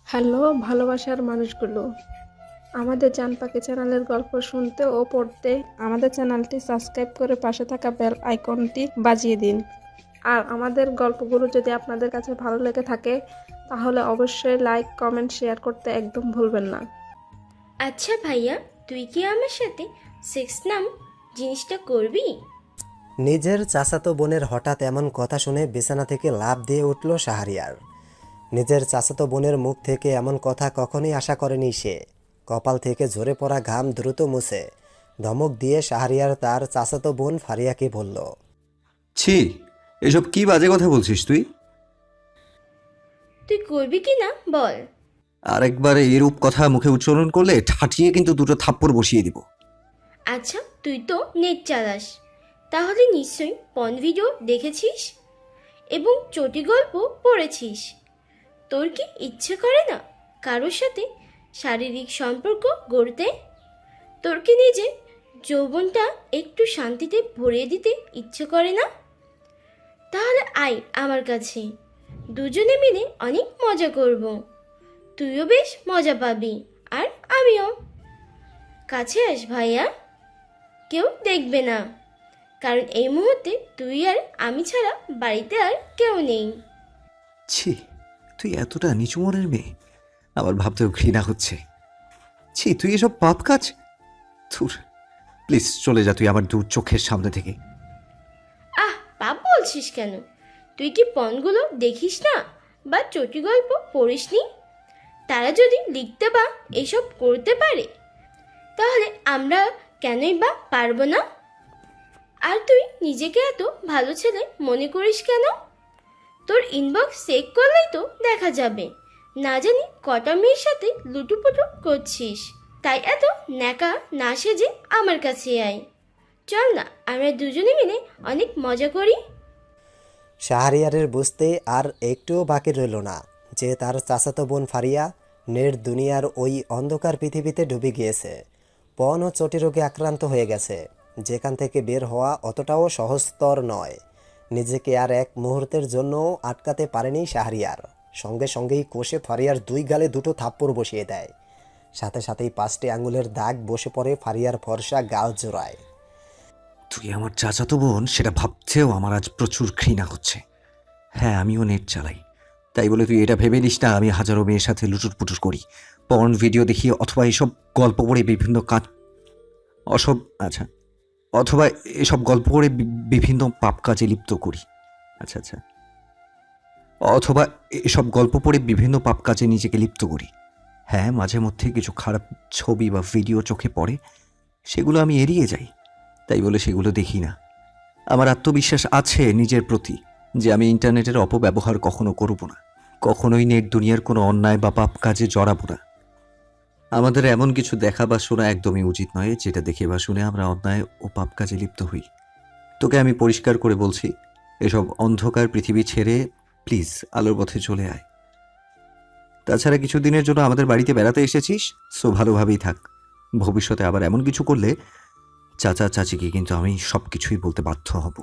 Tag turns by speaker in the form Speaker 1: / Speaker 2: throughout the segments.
Speaker 1: Hello ভালোবাসার মানুষগুলো, আমাদের জান পাখি চ্যানেলের গল্প শুনতে ও পড়তে আমাদের চ্যানেলটি সাবস্ক্রাইব করে পাশে থাকা বেল আইকনটি বাজিয়ে দিন। আর আমাদের গল্পগুলো যদি আপনাদের কাছে ভালো লেগে থাকে তাহলে অবশ্যই লাইক কমেন্ট শেয়ার করতে একদম ভুলবেন না।
Speaker 2: আচ্ছা ভাইয়া, তুই কি আমার সাথে সেক্স নাম জিনিসটা করবি?
Speaker 3: নিজের চাচাতো বোনের হঠাৎ এমন কথা শুনে বিছানা থেকে লাফ দিয়ে উঠল শাহরিয়ার। নিজের চাচাতো বোনের মুখ থেকে এমন কথা কখনোই আশা করেনি সে। কপাল থেকে ঝরে পড়া ঘাম দ্রুত মুছে ধমক দিয়ে শাহরিয়ার তার চাচাতো বোন ফারিয়াকে বলল,
Speaker 4: ছি, এসব কি বাজে কথা বলছিস তুই?
Speaker 2: তুই করবি কি না বল।
Speaker 4: আরেকবার এরূপ কথা মুখে উচ্চারণ করলে ঠাঠিয়ে কিন্তু দুটো থাপ্পড় বসিয়ে দিব।
Speaker 2: আচ্ছা, তুই তো নেট চালাস, তাহলে নিশ্চয়ই পন ভিডিও দেখেছিস এবং চটি গল্প পড়েছিস। তোর কি ইচ্ছে করে না কারোর সাথে শারীরিক সম্পর্ক গড়তে? তোর কি নিজে যৌবনটা একটু শান্তিতে ভরিয়ে দিতে ইচ্ছে করে না? তাহলে আয় আমার কাছে, দুজনে মিলে অনেক মজা করব। তুইও বেশ মজা পাবি আর আমিও। কাছে আস ভাইয়া, কেউ দেখবে না, কারণ এই মুহূর্তে তুই আর আমি ছাড়া বাড়িতে আর কেউ নেই।
Speaker 4: ছি, তুই এতটা নিচু মনের মেয়ে, আমার ভাবতেও ঘৃণা হচ্ছে। ছি, তুই এসব পাপ কাজ। থুর, প্লিজ চলে যা তুই আমার দু চোখের সামনে থেকে।
Speaker 2: আহ, পাপ বলছিস কেন? তুই কি পণগুলো দেখিস না বা চটি গল্প পড়িসনি? তারা যদি লিখতে বা এসব করতে পারে, তাহলে আমরা কেনই বা পারবো না? আর তুই নিজেকে এত ভালো ছেলে মনে করিস কেন? তোর ইনবক্স চেক করলেই তো দেখা যাবে না জানি কটা মেয়ের সাথে লুটুপুটু করছিস। তাই এত ন্যাকা না সেজে আমার কাছে আয়। চল না, আমরা দুজনে মিলে অনেক মজা করি।
Speaker 3: শাহরিয়ারের বুঝতে আর একটুও বাকি রইল না যে তার চাচাতো বোন ফারিয়া নেট দুনিয়ার ওই অন্ধকার পৃথিবীতে ডুবে গিয়েছে। পণ ও চটি রোগে আক্রান্ত হয়ে গেছে, যেখান থেকে বের হওয়া অতটাও সহজতর নয়। নিজেকে আর এক মুহূর্তের জন্যও আটকাতে পারেনি শাহরিয়ার। সঙ্গে সঙ্গেই কষে ফারিয়ার দুই গালে দুটো থাপ্পড় বসিয়ে দেয়। সাথে সাথেই 5টি আঙুলের দাগ বসে পড়ে ফারিয়ার ফর্সা গাল জোড়ায়।
Speaker 4: তুই আমার চাচাতো বোন সেটা ভাবতেও আমার আজ প্রচুর ঘৃণা হচ্ছে। হ্যাঁ, আমিও নেট চালাই, তাই বলে তুই এটা ভেবে নিস না আমি হাজারো মেয়ের সাথে লুটুর পুটুর করি, পর্ন ভিডিও দেখি, অথবা এসব গল্প পড়ে বিভিন্ন কাজ অসব আচ্ছা অথবা এসব গল্প করে বিভিন্ন পাপ কাজে লিপ্ত করি। আচ্ছা আচ্ছা অথবা এসব গল্প পড়ে বিভিন্ন পাপ কাজে নিজেকে লিপ্ত করি। হ্যাঁ, মাঝে মধ্যে কিছু খারাপ ছবি বা ভিডিও চোখে পড়ে, সেগুলো আমি এড়িয়ে যাই, তাই বলে সেগুলো দেখি না। আমার আত্মবিশ্বাস আছে নিজের প্রতি যে আমি ইন্টারনেটের অপব্যবহার কখনো করব না, কখনোই নেট দুনিয়ার কোনো অন্যায় বা পাপ কাজে জড়াবো না। আমাদের এমন কিছু দেখা বা শোনা একদমই উচিত নয় যেটা দেখে বা শুনে আমরা অন্যায় ও পাপ কাজে লিপ্ত হই। তোকে আমি পরিষ্কার করে বলছি, এসব অন্ধকার পৃথিবী ছেড়ে প্লিজ আলোর পথে চলে আয়। তাছাড়া কিছুদিনের জন্য আমাদের বাড়িতে বেড়াতে এসেছিস, সো ভালোভাবেই থাক। ভবিষ্যতে আবার এমন কিছু করলে চাচা চাচিকে কিন্তু আমি সব কিছুই বলতে বাধ্য হব।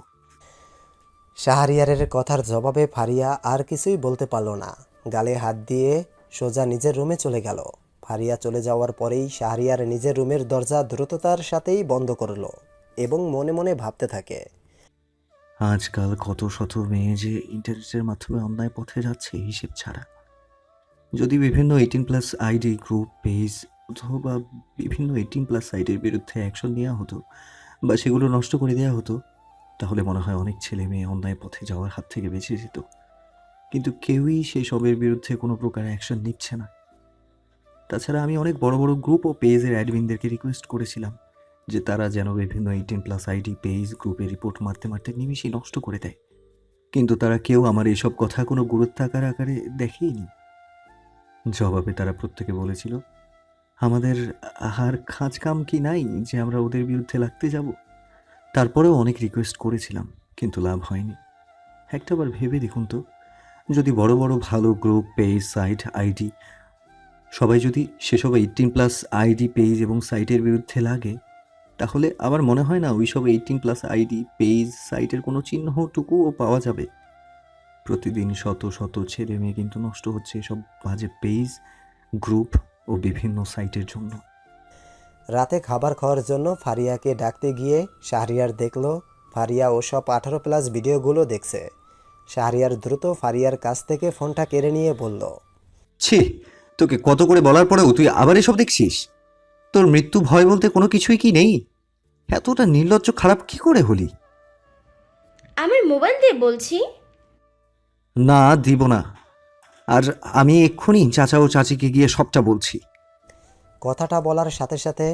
Speaker 3: শাহরিয়ারের কথার জবাবে ফারিয়া আর কিছুই বলতে পারল না। গালে হাত দিয়ে সোজা নিজের রুমে চলে গেল। ফারিয়া চলে যাওয়ার পরেই শাহরিয়ার নিজের রুমের দরজা দ্রুততার সাথেই বন্ধ করল এবং মনে মনে ভাবতে থাকে,
Speaker 4: আজকাল কত শত মেয়ে যে ইন্টারনেটের মাধ্যমে অন্যায় পথে যাচ্ছে হিসেব ছাড়া। যদি বিভিন্ন 18+ আইডি গ্রুপ পেজ অথবা বিভিন্ন 18+ সাইটের বিরুদ্ধে অ্যাকশন নেওয়া হতো বা সেগুলো নষ্ট করে দেওয়া হতো, তাহলে মনে হয় অনেক ছেলে মেয়ে অন্যায় পথে যাওয়ার হাত থেকে বেঁচে যেত। কিন্তু কেউই সেসবের বিরুদ্ধে কোনো প্রকার অ্যাকশন নিচ্ছে না। তাছাড়া আমি অনেক বড় বড় গ্রুপ ও পেজের অ্যাডমিনদেরকে রিকোয়েস্ট করেছিলাম যে তারা যেন বিভিন্ন 18+ আইডি পেজ গ্রুপে রিপোর্ট মারতে মারতে নিমিষেই নষ্ট করে দেয়, কিন্তু তারা কেউ আমার এইসব কথা কোনো গুরুত্ব আকারে দেখেইনি। জবাবে তারা প্রত্যেকে বলেছিল, আমাদের আর কাজ কাম কি নাই যে আমরা ওদের বিরুদ্ধে লাগতে যাব। তারপরেও অনেক রিকোয়েস্ট করেছিলাম, কিন্তু লাভ হয়নি। একটাবার ভেবে দেখুন তো, যদি বড় বড় ভালো গ্রুপ পেজ সাইট আইডি সবাই যদি সেসব 18+ আইডি পেজ এবং সাইটের বিরুদ্ধে লাগে, তাহলে আমার মনে হয় না ওই সব 18+ আইডি পেজ সাইটের কোনো চিহ্নটুকুও পাওয়া যাবে। প্রতিদিন শত শত ছেলে মেয়ে কিন্তু নষ্ট হচ্ছে এসব বাজে পেজ, গ্রুপ ও বিভিন্ন সাইটের জন্য।
Speaker 3: রাতে খাবার খাওয়ার জন্য ফারিয়াকে ডাকতে গিয়ে শাহরিয়ার দেখল ফারিয়া ওসব 18+ ভিডিওগুলো দেখছে। শাহরিয়ার দ্রুত ফারিয়ার কাছ থেকে ফোনটা কেড়ে নিয়ে বলল,
Speaker 4: ছি, তোকে কত করে বলার পরেও তুই আবার এসব দেখছিস? তোর মৃত্যু ভয় বলতে কোনো কিছুই কি নেই? এতটা নির্লজ্জ খারাপ কি করে হলি?
Speaker 2: আমার মোবাইল দিয়ে বলছি।
Speaker 4: না, দিব না। আর আমি এক্ষুনি চাচা ও চাচিকে গিয়ে সবটা বলছি।
Speaker 3: কথাটা বলার সাথে সাথে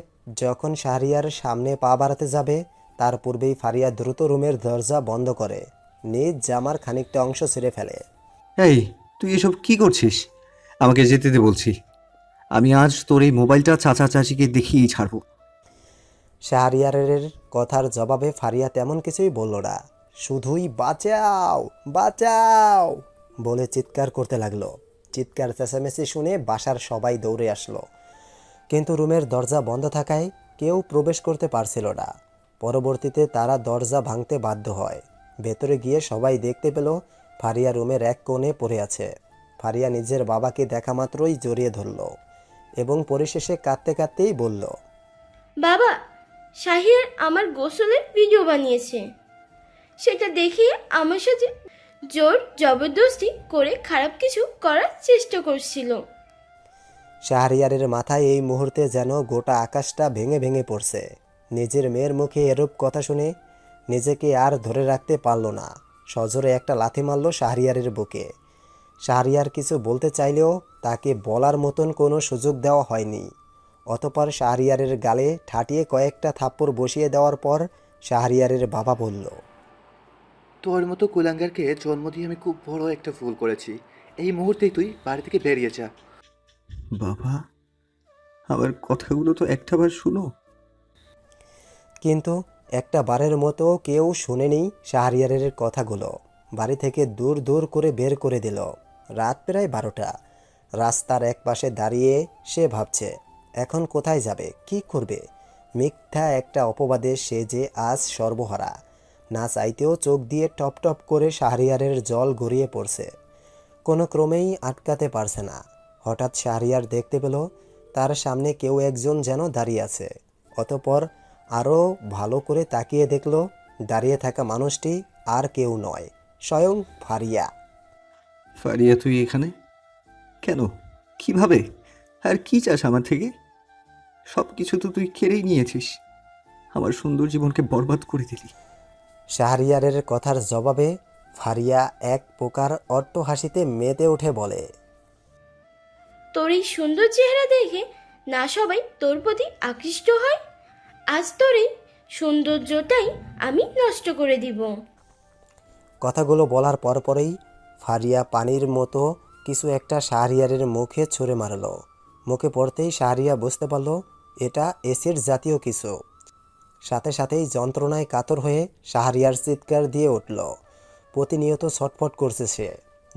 Speaker 3: যখন শাহরিয়ার সামনে পা বাড়াতে যাবে তার পূর্বেই ফারিয়া দ্রুত রুমের দরজা বন্ধ করে নিজ জামার খানিকটা অংশ ছিঁড়ে ফেলে।
Speaker 4: এই, তুই এসব কি করছিস? আমাকে যেতে দে বলছি। আমি আজ তোর এই মোবাইলটা চাচা চাচিকে দেখিয়েই ছাড়বো।
Speaker 3: শাহরিয়ারের কথার জবাবে ফারিয়া তেমন কিছুই বলল না, শুধুই বাঁচাও বাঁচাও বলে চিৎকার করতে লাগলো। চিৎকার চেঁচামেচি শুনে বাসার সবাই দৌড়ে আসলো, কিন্তু রুমের দরজা বন্ধ থাকায় কেউ প্রবেশ করতে পারছিল না। পরবর্তীতে তারা দরজা ভাঙতে বাধ্য হয়। ভেতরে গিয়ে সবাই দেখতে পেল ফারিয়া রুমের এক কোণে পড়ে আছে। ফারিয়া নিজের বাবাকে দেখা মাত্রই জড়িয়ে ধরল এবং পরিশেষে কাঁদতে কাঁদতেই বলল,
Speaker 2: বাবা, শাহির আমার গোসলের ভিডিও বানিয়েছে। সেটা দেখে আমার সাথে জোর জবরদস্তি করে খারাপ কিছু করার চেষ্টা করছিল।
Speaker 3: শাহরিয়ারের মাথায় এই মুহূর্তে যেন গোটা আকাশটা ভেঙে ভেঙে পড়ছে। নিজের মেয়ের মুখে এরূপ কথা শুনে নিজেকে আর ধরে রাখতে পারল না। সজোরে একটা লাথি মারল শাহরিয়ারের বুকে। শাহরিয়ার কিছু বলতে চাইলেও তাকে বলার মতন কোনো সুযোগ দেওয়া হয়নি। অতঃপর শাহরিয়ারের গালে ঠাটিয়ে কয়েকটা থাপ্পড় বসিয়ে দেওয়ার পর শাহরিয়ারের বাবা বলল,
Speaker 5: তোর মতো কুলাঙ্গারকে জন্ম দিয়ে আমি খুব বড় একটা ভুল করেছি। এই মুহূর্তেই তুই বাড়ি থেকে বেরিয়ে যা।
Speaker 4: বাবা, আমার কথাগুলো তো একটাবার শুনো।
Speaker 3: কিন্তু একটা বারের মতো কেউ শুনেনি শাহরিয়ারের কথাগুলো। বাড়ি থেকে দূর দূর করে বের করে দিল। রাত প্রায় 12টা। রাস্তার এক পাশে দাঁড়িয়ে সে ভাবছে এখন কোথায় যাবে, কি করবে। মিথ্যা একটা অপবাদে সে যে আজ সর্বহারা। না চাইতেও চোখ দিয়ে টপ টপ করে শাহরিয়ারের জল গড়িয়ে পড়ছে। কোনো ক্রমেই আটকাতে পারছে না। হঠাৎ শাহরিয়ার দেখতে পেল তার সামনে কেউ একজন যেন দাঁড়িয়ে আছে। অতঃপর আরও ভালো করে তাকিয়ে দেখল দাঁড়িয়ে থাকা মানুষটি আর কেউ নয়, স্বয়ং ফারিয়া।
Speaker 4: ফারিয়া, তুই এখানে কেন? কিভাবে? আর কি চাস আমার থেকে? সব কিছু তো তুই কেড়েই নিয়েছিস। আমার সুন্দর জীবনকে বরবাদ করে দিলি।
Speaker 3: শাহরিয়ারের কথার জবাবে ফারিয়া এক প্রকার অট্ট হাসিতে মেতে উঠে বলে,
Speaker 2: তোর এই সুন্দর চেহারা দেখে না সবাই তোর প্রতি আকৃষ্ট হয়? আজ তোর এই সৌন্দর্যটাই আমি নষ্ট করে দিব।
Speaker 3: কথাগুলো বলার পরপরেই ফারিয়া পানির মতো কিছু একটা শাহরিয়ারের মুখে ছুঁড়ে মারল। মুখে পড়তেই শাহরিয়া বুঝতে পারল এটা অ্যাসিড জাতীয় কিছু। সাথে সাথেই যন্ত্রণায় কাতর হয়ে শাহরিয়ার চিৎকার দিয়ে উঠল। প্রতিনিয়ত ছটফট করছে সে।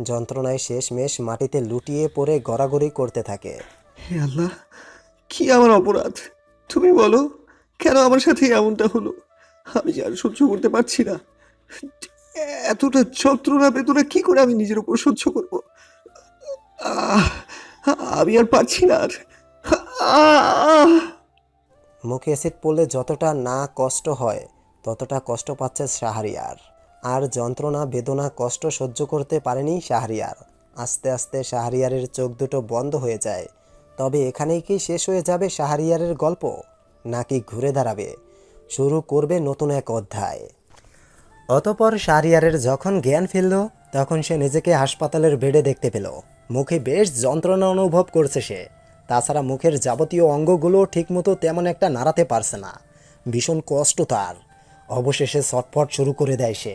Speaker 3: যন্ত্রণায় শেষমেশ মাটিতে লুটিয়ে পড়ে গড়াগড়ি করতে থাকে।
Speaker 4: হে আল্লাহ, কি আমার অপরাধ? তুমি বলো, কেন আমার সাথে এমনটা হলো? আমি যে আর সহ্য করতে পারছি না। এতটা যন্ত্রণা বেদনা কি করে আমি নিজের উপর সহ্য করব? আহ, আমি আর পারছি না আর। আহ!
Speaker 3: মুখে অ্যাসিড পড়লে যতটা না কষ্ট হয় ততটা কষ্ট পাচ্ছে শাহরিয়ার। আর যন্ত্রণা বেদনা কষ্ট সহ্য করতে পারেনি শাহরিয়ার। আস্তে আস্তে শাহরিয়ারের চোখ দুটো বন্ধ হয়ে যায়। তবে এখানেই কি শেষ হয়ে যাবে শাহরিয়ারের গল্প, নাকি ঘুরে দাঁড়াবে, শুরু করবে নতুন এক অধ্যায়? অতঃপর শাহরিয়ারের যখন জ্ঞান ফিরল তখন সে নিজেকে হাসপাতালের বেডে দেখতে পেল। মুখে বেশ যন্ত্রণা অনুভব করছে সে। তাছাড়া মুখের যাবতীয় অঙ্গগুলো ঠিকমতো তেমন একটা নাড়াতে পারছে না। ভীষণ কষ্ট তার। অবশেষে ছটফট শুরু করে দেয় সে।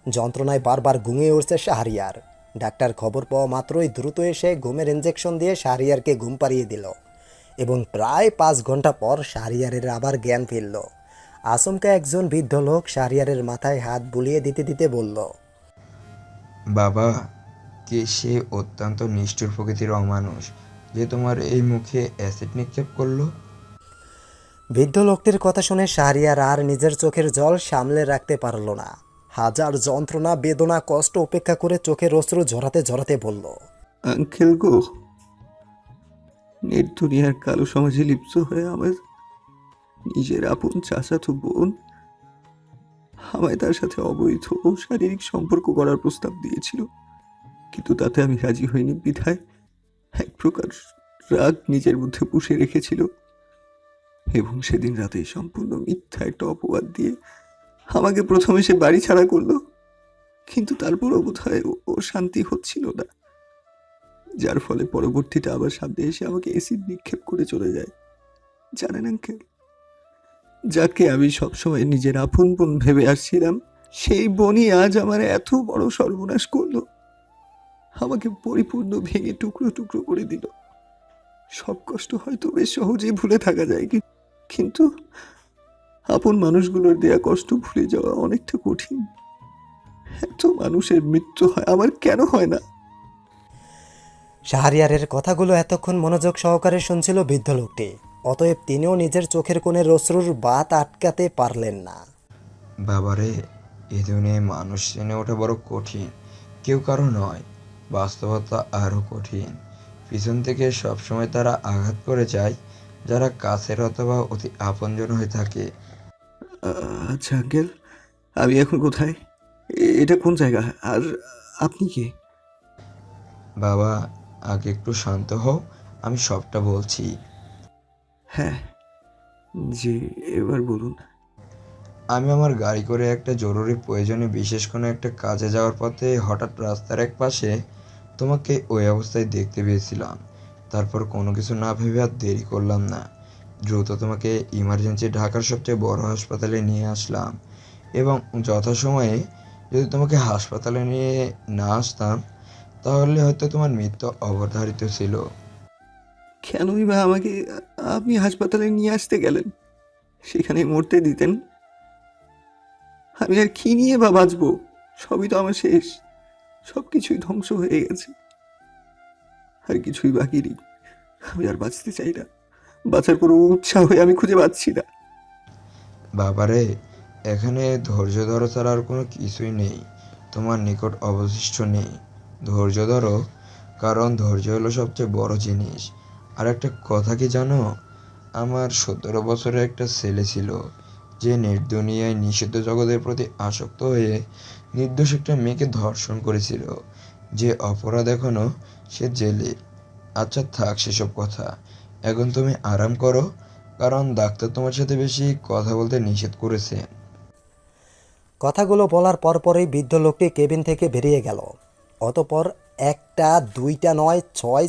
Speaker 3: যন্ত্রণায় বারবার ঘুমিয়ে উঠছে শাহরিয়ার। ডাক্তার খবর পাওয়া মাত্রই দ্রুত এসে ঘুমের ইঞ্জেকশন দিয়ে শাহরিয়ারকে ঘুম পাড়িয়ে দিল এবং প্রায় 5 ঘন্টা পর শাহরিয়ারের আবার জ্ঞান ফিরল। আচমকা একজন বৃদ্ধ লোক শাহরিয়ারের মাথায় হাত বুলিয়ে দিতে দিতে বলল,
Speaker 6: বাবা, কে সে অত্যন্ত নিষ্ঠুর প্রকৃতির অমানুষ যে তোমার এই মুখে অ্যাসিড নিক্ষেপ করলো?
Speaker 3: বৃদ্ধ লোকটির কথা শুনে শাহরিয়ার আর নিজের চোখের জল সামলে রাখতে পারল না। হাজার যন্ত্রণা বেদনা কষ্ট উপেক্ষা করে চোখের অশ্রু ঝরাতে ঝরাতে বলল,
Speaker 4: আঙ্কেল গো, নেট দুনিয়ার কালো সমাজে লিপ্ত হয়ে আমার নিজের আপন চাচাতো বোন আমায় তার সাথে অবৈধ ও শারীরিক সম্পর্ক করার প্রস্তাব দিয়েছিল, কিন্তু তাতে আমি রাজি হইনি বিধায় এক প্রকার রাগ নিজের মধ্যে পুষে রেখেছিল এবং সেদিন রাতে সম্পূর্ণ মিথ্যা একটা অপবাদ দিয়ে আমাকে প্রথমে সে বাড়ি ছাড়া করলো, কিন্তু তারপরও বোধহয় ওর শান্তি হচ্ছিল না, যার ফলে পরবর্তীতে আবার সামনে এসে আমাকে এসিড নিক্ষেপ করে চলে যায়। জানেন আঙ্কেল, যাকে আমি সবসময় নিজের আপন বোন ভেবে আসছিলাম, সেই বোনই আজ আমার এত বড় সর্বনাশ করলো, আমাকে পরিপূর্ণ ভেঙে টুকরো টুকরো করে দিল। সব কষ্ট হয়তো বেশ সহজেই ভুলে থাকা যায়, কিন্তু আপন মানুষগুলোর দেয়া কষ্ট ভুলে যাওয়া অনেকটা কঠিন। এত মানুষের মৃত্যু হয়, আমার কেন হয় না?
Speaker 3: শাহরিয়ারের কথাগুলো এতক্ষণ মনোযোগ সহকারে শুনছিল বৃদ্ধ লোকটি। অতএব তিনিও নিজের চোখের কোণের অশ্রুর বাত আটকাতে পারলেন না।
Speaker 6: বাবারে, এই দুনিয়ায় মানুষ চেনে ওঠা বড় কঠিন, কেউ কারো নয়। বাস্তবতা আরও কঠিন। পিছন থেকে সবসময় তারা আঘাত করে যায় যারা কাছের অথবা অতি আপনজন হয়ে থাকে।
Speaker 4: আচ্ছা আঙ্কেল, আমি এখন কোথায়? এটা কোন জায়গা? আর আপনি কে?
Speaker 6: বাবা, আগে একটু শান্ত হও, আমি সবটা বলছি।
Speaker 4: হ্যাঁ, জি, এবার বলুন।
Speaker 6: আমি আমার গাড়ি করে একটা জরুরি প্রয়োজনে বিশেষ কোনো একটা কাজে যাওয়ার পথে হঠাৎ রাস্তার এক পাশে তোমাকে ওই অবস্থায় দেখতে পেয়েছিলাম। তারপর কোনো কিছু না ভেবে আর দেরি করলাম না, দ্রুত তোমাকে ইমার্জেন্সি ঢাকার সবচেয়ে বড় হাসপাতালে নিয়ে আসলাম। এবং যথাসময়ে যদি তোমাকে হাসপাতালে নিয়ে না আসতাম তাহলে হয়তো তোমার মৃত্যু অবধারিত ছিল।
Speaker 4: কেনই বা আমাকে আপনি হাসপাতালে নিয়ে আসতে গেলেন? সেখানে মরতে দিতেন? আমি আর কি নিয়ে বা বাঁচবো? সবই তো আমার শেষ, সব কিছুই ধ্বংস হয়ে গেছে, আর কিছুই বাকি নেই। আমি আর বাঁচতে চাই না, বাঁচার কোনো উৎসাহ আমি খুঁজে পাচ্ছি না।
Speaker 6: বাবারে, এখানে ধৈর্য ধরো ছাড়া আর কোনো কিছুই নেই, তোমার নিকট অবশিষ্ট নেই। ধৈর্য ধরো, কারণ ধৈর্য হলো সবচেয়ে বড় জিনিস। আর একটা কথা কি জানো, আমার 17 বছরের একটা ছেলে ছিল যে নেট দুনিয়ায় নিষিদ্ধ জগতের প্রতি আসক্ত হয়ে নির্দোষ একটা মেয়েকে ধর্ষণ করেছিল। যে অপরাধ এখনো সে জেলে। আচ্ছা থাক সেসব কথা, এখন তুমি আরাম করো, কারণ ডাক্তার তোমার সাথে বেশি কথা বলতে নিষেধ করেছে।
Speaker 3: কথাগুলো বলার পরপরই বৃদ্ধ লোকটি কেবিন থেকে বেরিয়ে গেল। অতপর একটা দুইটা নয়,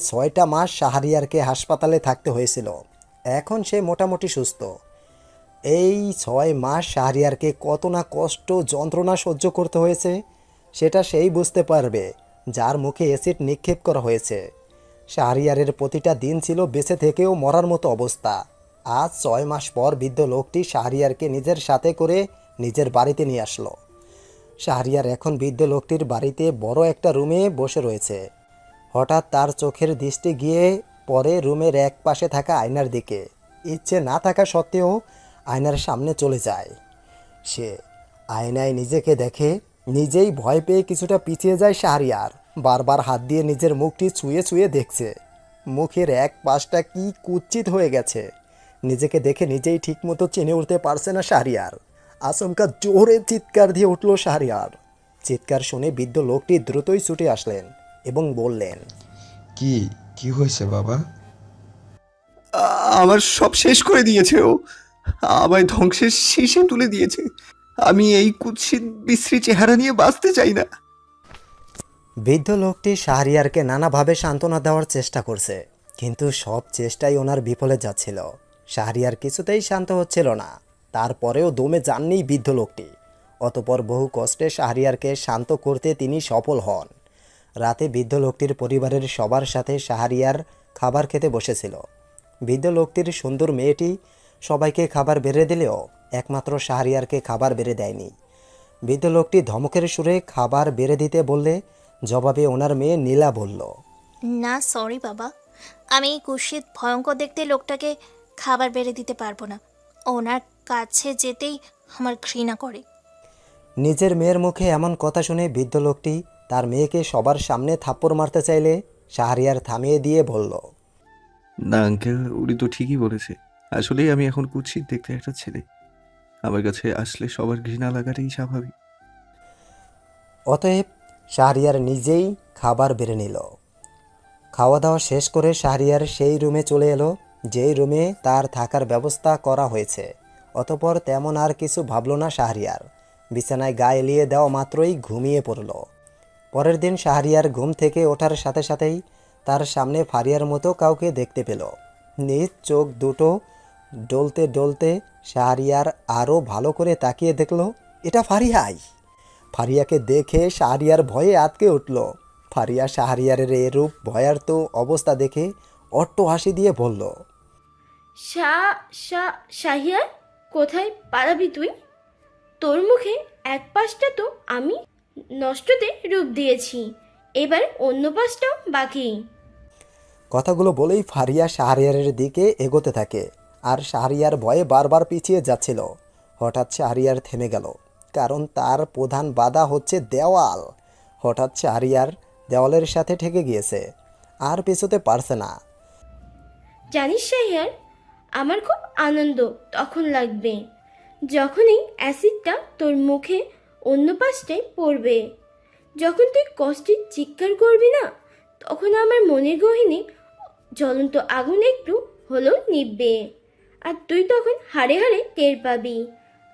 Speaker 3: ছয়টা মাস শাহরিয়ারকে হাসপাতালে থাকতে হয়েছিল। এখন সে মোটামুটি সুস্থ। এই 6 মাস শাহরিয়ারকে কত না কষ্ট যন্ত্রণা সহ্য করতে হয়েছে সেটা সেই বুঝতে পারবে যার মুখে অ্যাসিড নিক্ষেপ করা হয়েছে। শাহরিয়ারের প্রতিটা দিন ছিল বেঁচে থেকেও মরার মতো অবস্থা। আজ 6 মাস পর বৃদ্ধ লোকটি শাহরিয়ারকে নিজের সাথে করে নিজের বাড়িতে নিয়ে আসলো। শাহরিয়ার এখন বৃদ্ধ লোকটির বাড়িতে বড় একটা রুমে বসে রয়েছে। হঠাৎ তার চোখের দৃষ্টি গিয়ে পরে রুমের এক পাশে থাকা আয়নার দিকে। ইচ্ছে না থাকা সত্ত্বেও আয়নার সামনে চলে যায়। সে আয়নায় নিজেকে দেখে, নিজেই ভয় পেয়ে কিছুটা পিছিয়ে যায় শাহরিয়ার। বারবার হাত দিয়ে নিজের মুখটি ছুঁয়ে ছুঁয়ে দেখছে। মুখের এক পাশটা কি কুৎসিত হয়ে গেছে। নিজেকে দেখে নিজেই ঠিকমতো চিনে উঠতে পারছে না শাহরিয়ার। আচমকা জোরে চিৎকার দিয়ে উঠল শাহরিয়ার। চিৎকার শুনে বৃদ্ধ লোকটি দ্রুতই ছুটে আসলেন এবং বললেন,
Speaker 6: কি কি হয়েছে বাবা?
Speaker 4: আমার সব শেষ করে দিয়েছে ও, আমায় ধ্বংসের শীর্ষে তুলে দিয়েছে। আমি এই কুৎসিত বিশ্রী চেহারা নিয়ে বাঁচতে চাই না।
Speaker 3: বৃদ্ধ লোকটি শাহরিয়ারকে নানাভাবে সান্ত্বনা দেওয়ার চেষ্টা করছে, কিন্তু সব চেষ্টাই ওনার বিফলে যাচ্ছিল। শাহরিয়ার কিছুতেই শান্ত হচ্ছিল না। তারপরেও দমে যাননি বৃদ্ধ লোকটি। অতপর বহু কষ্টে শাহরিয়ারকে শান্ত করতে তিনি সফল হন। রাতে বৃদ্ধ লোকটির পরিবারের সবার সাথে শাহরিয়ার খাবার খেতে বসেছিল। বৃদ্ধ লোকটির সুন্দর মেয়েটি সবাইকে খাবার বেড়ে দিলেও একমাত্র শাহরিয়ারকে খাবার বেড়ে দেয়নি। বৃদ্ধ লোকটি ধমকের সুরে খাবার বেড়ে দিতে বললে জবাবে ওনার মেয়ে নীলা বলল,
Speaker 7: না সরি বাবা, আমি এই কুৎসিত ভয়ঙ্কর দেখতে লোকটাকে খাবার বেড়ে দিতে পারবো না। ওনার কাছে যেতেই আমার ঘৃণা করে।
Speaker 3: নিজের মেয়ের মুখে এমন কথা শুনে বৃদ্ধ লোকটি তার মেয়েকে সবার সামনে থাপ্পড় মারতে চাইলে শাহরিয়ার থামিয়ে দিয়ে বলল,
Speaker 4: না আঙ্কেল, উনি তো ঠিকই বলেছে। আসলেই আমি এখন কুৎসিত দেখতে একটা ছেলে। আমার কাছে আসলে সবার ঘৃণা লাগাটাই স্বাভাবিক।
Speaker 3: অতএব শাহরিয়ার নিজেই খাবার বেড়ে নিল। খাওয়া দাওয়া শেষ করে শাহরিয়ার সেই রুমে চলে এলো যেই রুমে তার থাকার ব্যবস্থা করা হয়েছে। অতঃপর তেমন আর কিছু ভাবল না শাহরিয়ার। বিছানায় গা এলিয়ে দেওয়া মাত্রই ঘুমিয়ে পড়ল। পরের দিন শাহরিয়ার ঘুম থেকে ওঠার সাথে সাথেই তার সামনে ফারিয়ার মতো কাউকে দেখতে পেল। নিজ চোখ দুটো ডলতে ডলতে শাহরিয়ার আরও ভালো করে তাকিয়ে দেখল এটা ফারিয়াই। ফারিয়াকে দেখে শাহরিয়ার ভয়ে আঁতকে উঠল। ফারিয়া শাহরিয়ারের এরূপ ভয়ার্ত অবস্থা দেখে অট্ট হাসি দিয়ে বলল,
Speaker 2: শাহিয়ার, কোথায় পালাবি তুই? তোর মুখে এক পাশটা তো আমি নষ্টতে রূপ দিয়েছি, এবার অন্য পাশটাও বাকি।
Speaker 3: কথাগুলো বলেই ফারিয়া শাহরিয়ারের দিকে এগোতে থাকে আর শাহরিয়ার ভয়ে বারবার পিছিয়ে যাচ্ছিল। হঠাৎ শাহরিয়ার থেমে গেল, কারণ তার প্রধান বাধা হচ্ছে দেওয়াল। হঠাৎ শাহরিয়ার দেওয়ালের সাথে ঠেকে গিয়েছে, আর পেছোতে পারছে না।
Speaker 2: জানিস শাহিয়ার, আমার খুব আনন্দ তখন লাগবে যখন এই অ্যাসিডটা তোর মুখে অন্য পাশটায় পড়বে। যখন তুই কষ্টে চিৎকার করবি না, তখন আমার মনের গহীনে জ্বলন্ত আগুন একটু হলেও নিববে, আর তুই তখন হাড়ে হাড়ে টের পাবি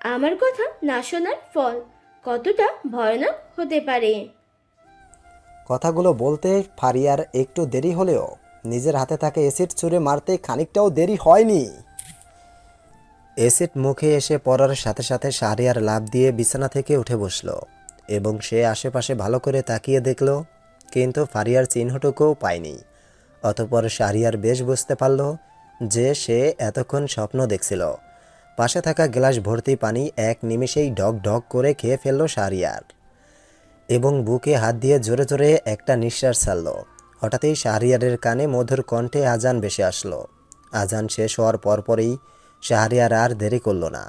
Speaker 2: আমার কথা না শোনার ফল কতটা ভয়ানক হতে পারে।
Speaker 3: কথাগুলো বলতে ফারিয়ার একটু দেরি হলেও নিজের হাতে থাকা অ্যাসিড ছুঁড়ে মারতে খানিকটাও দেরি হয়নি। অ্যাসিড মুখে এসে পড়ার সাথে সাথে শাহরিয়ার লাফ দিয়ে বিছানা থেকে উঠে বসল এবং সে আশেপাশে ভালো করে তাকিয়ে দেখল, কিন্তু ফারিয়ার চিহ্নটুকুও পায়নি। অতঃপর শাহরিয়ার বেশ বুঝতে পারল যে সে এতক্ষণ স্বপ্ন দেখছিল। পাশে থাকা গ্লাস ভর্তি পানি এক নিমেষেই ঢক ঢক করে খেয়ে ফেলল শাহরিয়ার এবং বুকে হাত দিয়ে জোরে জোরে একটা নিঃশ্বাস ছাড়ল। হঠাৎই শাহরিয়ারের কানে মধুর কণ্ঠে আজান ভেসে আসলো। আজান শেষ হওয়ার পরপরই শাহরিয়ার আর দেরি করল না।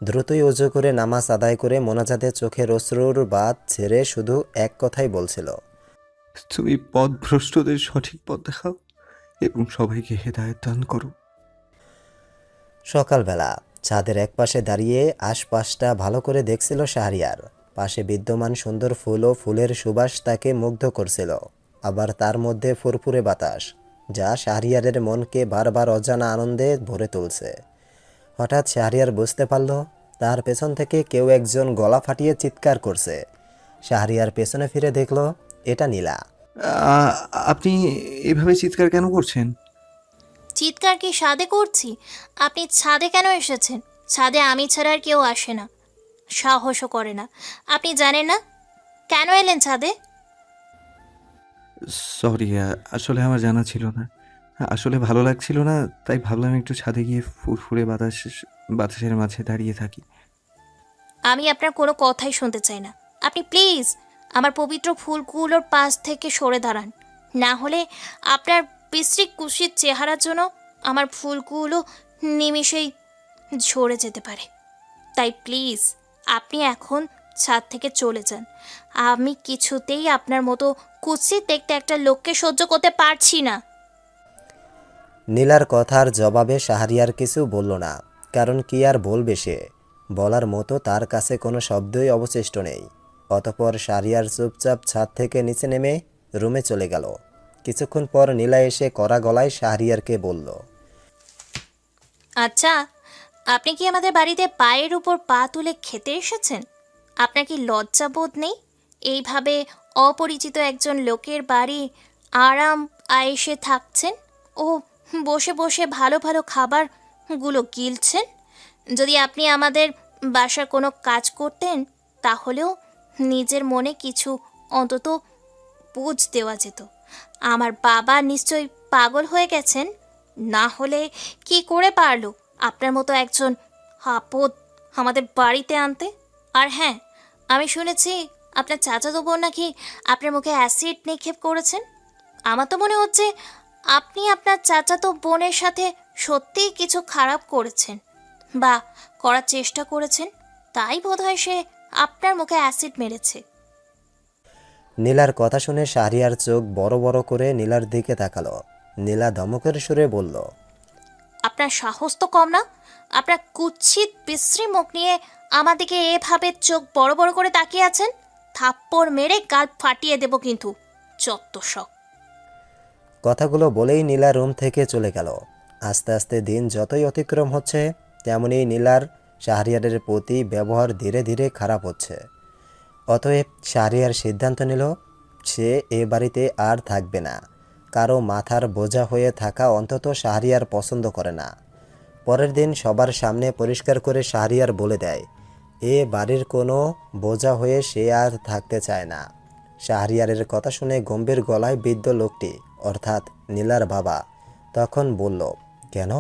Speaker 3: দ্রুতই উজু করে নামাজ আদায় করে মোনাজাতে চোখের অশ্রুর বাঁধ ছেড়ে শুধু এক কথাই বলছিল,
Speaker 4: তুমি পথভ্রষ্টদের সঠিক পথ দেখাও এবং সবাইকে হেদায়েত দান করো।
Speaker 3: সকালবেলা ছাদের একপাশে দাঁড়িয়ে আশপাশটা ভালো করে দেখছিল শাহরিয়ার। পাশে বিদ্যমান সুন্দর ফুল ও ফুলের সুবাস তাকে মুগ্ধ করছিল। আবার তার মধ্যে ফুরফুরে বাতাস, যা শাহরিয়ারের মনকে বারবার অজানা আনন্দে ভরে তুলছে। হঠাৎ শাহরিয়ার বুঝতে পারল তার পেছন থেকে কেউ একজন গলা ফাটিয়ে চিৎকার করছে। শাহরিয়ার পেছনে ফিরে দেখল এটা নীলা।
Speaker 4: আপনি এভাবে চিৎকার কেন করছেন?
Speaker 7: চিৎকার কি ছাদে করছি? আপনি ছাদে কেন এসেছেন? ছাদে আমি ছাড়া আর কেউ আসে না, সাহসও করে না। আপনি জানেন না কেন এলেন ছাদে?
Speaker 4: সরি, আসলে আমার জানা ছিল না। আসলে ভালো লাগছিল না, তাই ভাবলাম একটু ছাদে গিয়ে ফুরফুরে বাতাসের মাঝে দাঁড়িয়ে থাকি।
Speaker 7: আমি আপনার কোনো কথাই শুনতে চাই না। আপনি প্লিজ আমার পবিত্র ফুলগুলোর পাশ থেকে সরে দাঁড়ান, না হলে আপনার বিশ্রী কুশিত চেহারার জন্য আমার ফুলগুলো নিমিষেই ঝরে যেতে পারে। তাই প্লিজ আপনি এখন ছাদ থেকে চলে যান। আমি কিছুতেই আপনার মতো কুৎসিত দেখতে একটা লোককে সহ্য করতে পারছি না।
Speaker 3: নীলার কথার জবাবে শাহরিয়ার কিছু বলল না, কারণ কি আর বলবে সে? বলার মতো তার কাছে কোনো শব্দই অবশিষ্ট নেই। অতঃপর শাহরিয়ার চুপচাপ ছাদ থেকে নিচে নেমে রুমে চলে গেল। কিছুক্ষণ পর নীলা এসে কড়া গলায় শাহরিয়ারকে বলল,
Speaker 7: আচ্ছা, আপনি কি আমাদের বাড়িতে পায়ের উপর পা তুলে খেতে এসেছেন? আপনার কি লজ্জা বোধ নেই? এইভাবে অপরিচিত একজন লোকের বাড়ি আরাম আয়েসে থাকছেন ও বসে বসে ভালো ভালো খাবারগুলো গিলছেন। যদি আপনি আমাদের বাসার কোনো কাজ করতেন, তাহলেও নিজের মনে কিছু অন্তত বুঝ দেওয়া যেত। আমার বাবা নিশ্চয়ই পাগল হয়ে গেছেন, না হলে কি করে পারলো আপনার মতো একজন আপদ আমাদের বাড়িতে আনতে? আর হ্যাঁ, আমি শুনেছি আপনার চাচাতো বোন নাকি আপনার মুখে অ্যাসিড নিক্ষেপ করেছেন। আমার তো মনে হচ্ছে আপনি আপনার চাচাতো বোনের সাথে সত্যিই কিছু খারাপ করেছেন বা করার চেষ্টা করেছেন, তাই বোধহয় সে আপনার মুখে অ্যাসিড মেরেছে।
Speaker 3: নীলার কথা শুনে শাহরিয়ার চোখ বড় বড় করে নীলার দিকে তাকালো। নীলা ধমকের সুরে বলল,
Speaker 7: আপনার সাহস তো কম না। আপনার কুৎসিত বিশ্রী মুখ নিয়ে আমার দিকে এভাবে চোখ বড় বড় করে তাকিয়ে আছেন। থাপ্পড় মেরে গাল ফাটিয়ে দেব কিন্তু। যত সব।
Speaker 3: কথাগুলো বলেই নীলা রুম থেকে চলে গেল। আস্তে আস্তে দিন যতই অতিক্রম হচ্ছে তেমনই নীলার শাহরিয়ারের প্রতি ব্যবহার ধীরে ধীরে খারাপ হচ্ছে। অতএব শাহরিয়ার সিদ্ধান্ত নিল সে এ বাড়িতে আর থাকবে না। কারো মাথার বোঝা হয়ে থাকা অন্তত শাহরিয়ার পছন্দ করে না। পরের দিন সবার সামনে পরিষ্কার করে শাহরিয়ার বলে দেয় এ বাড়ির কোনো বোঝা হয়ে সে আর থাকতে চায় না। শাহরিয়ারের কথা শুনে গম্ভীর গলায় বৃদ্ধ লোকটি অর্থাৎ নীলার বাবা তখন বলল, কেন?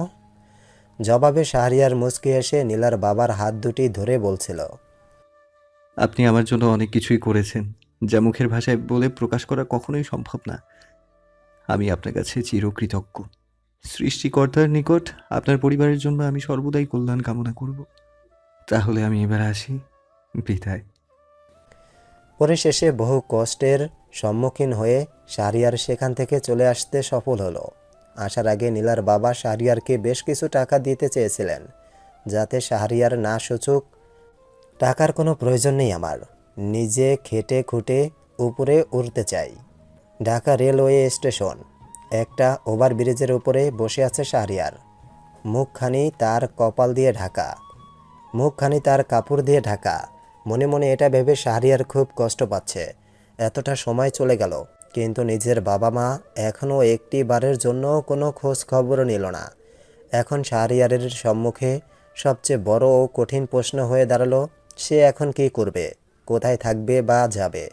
Speaker 3: জবাবে শাহরিয়ার মুচকি এসে নীলার বাবার হাত দুটি ধরে বলছিল,
Speaker 4: আপনি আমার জন্য অনেক কিছুই করেছেন, যা মুখের ভাষায় বলে প্রকাশ করা কখনোই সম্ভব না। আমি আপনার কাছে চিরকৃতজ্ঞ। সৃষ্টিকর্তার নিকট আপনার পরিবারের জন্য আমি সর্বদাই কল্যাণ কামনা করব। তাহলে আমি এবার আসি, বিদায়।
Speaker 3: পরিশেষে বহু কষ্টের সম্মুখীন হয়ে শাহরিয়ার সেখান থেকে চলে আসতে সফল হলো। আসার আগে নীলার বাবা শাহরিয়ারকে বেশ কিছু টাকা দিতে চেয়েছিলেন, যাতে শাহরিয়ার না সোচুক টাকার কোনো প্রয়োজন নেই আমার, নিজে খেটে খুঁটে উপরে উঠতে চাই। ঢাকা রেলওয়ে স্টেশন, একটা ওভারব্রিজের উপরে বসে আছে শাহরিয়ার। মুখখানি তার কপাল দিয়ে ঢাকা, মুখখানি তার কাপড় দিয়ে ঢাকা। মনে মনে এটা ভেবে শাহরিয়ার খুব কষ্ট পাচ্ছে। এতটা সময় চলে গেল কিন্তু নিজের বাবা মা এখনও একটি বারের জন্য কোনো খোঁজ খবর নিল না। এখন শাহরিয়ারের সম্মুখে সবচেয়ে বড় ও কঠিন প্রশ্ন হয়ে দাঁড়ালো, সে এখন কী করবে, কোথায় থাকবে বা যাবে,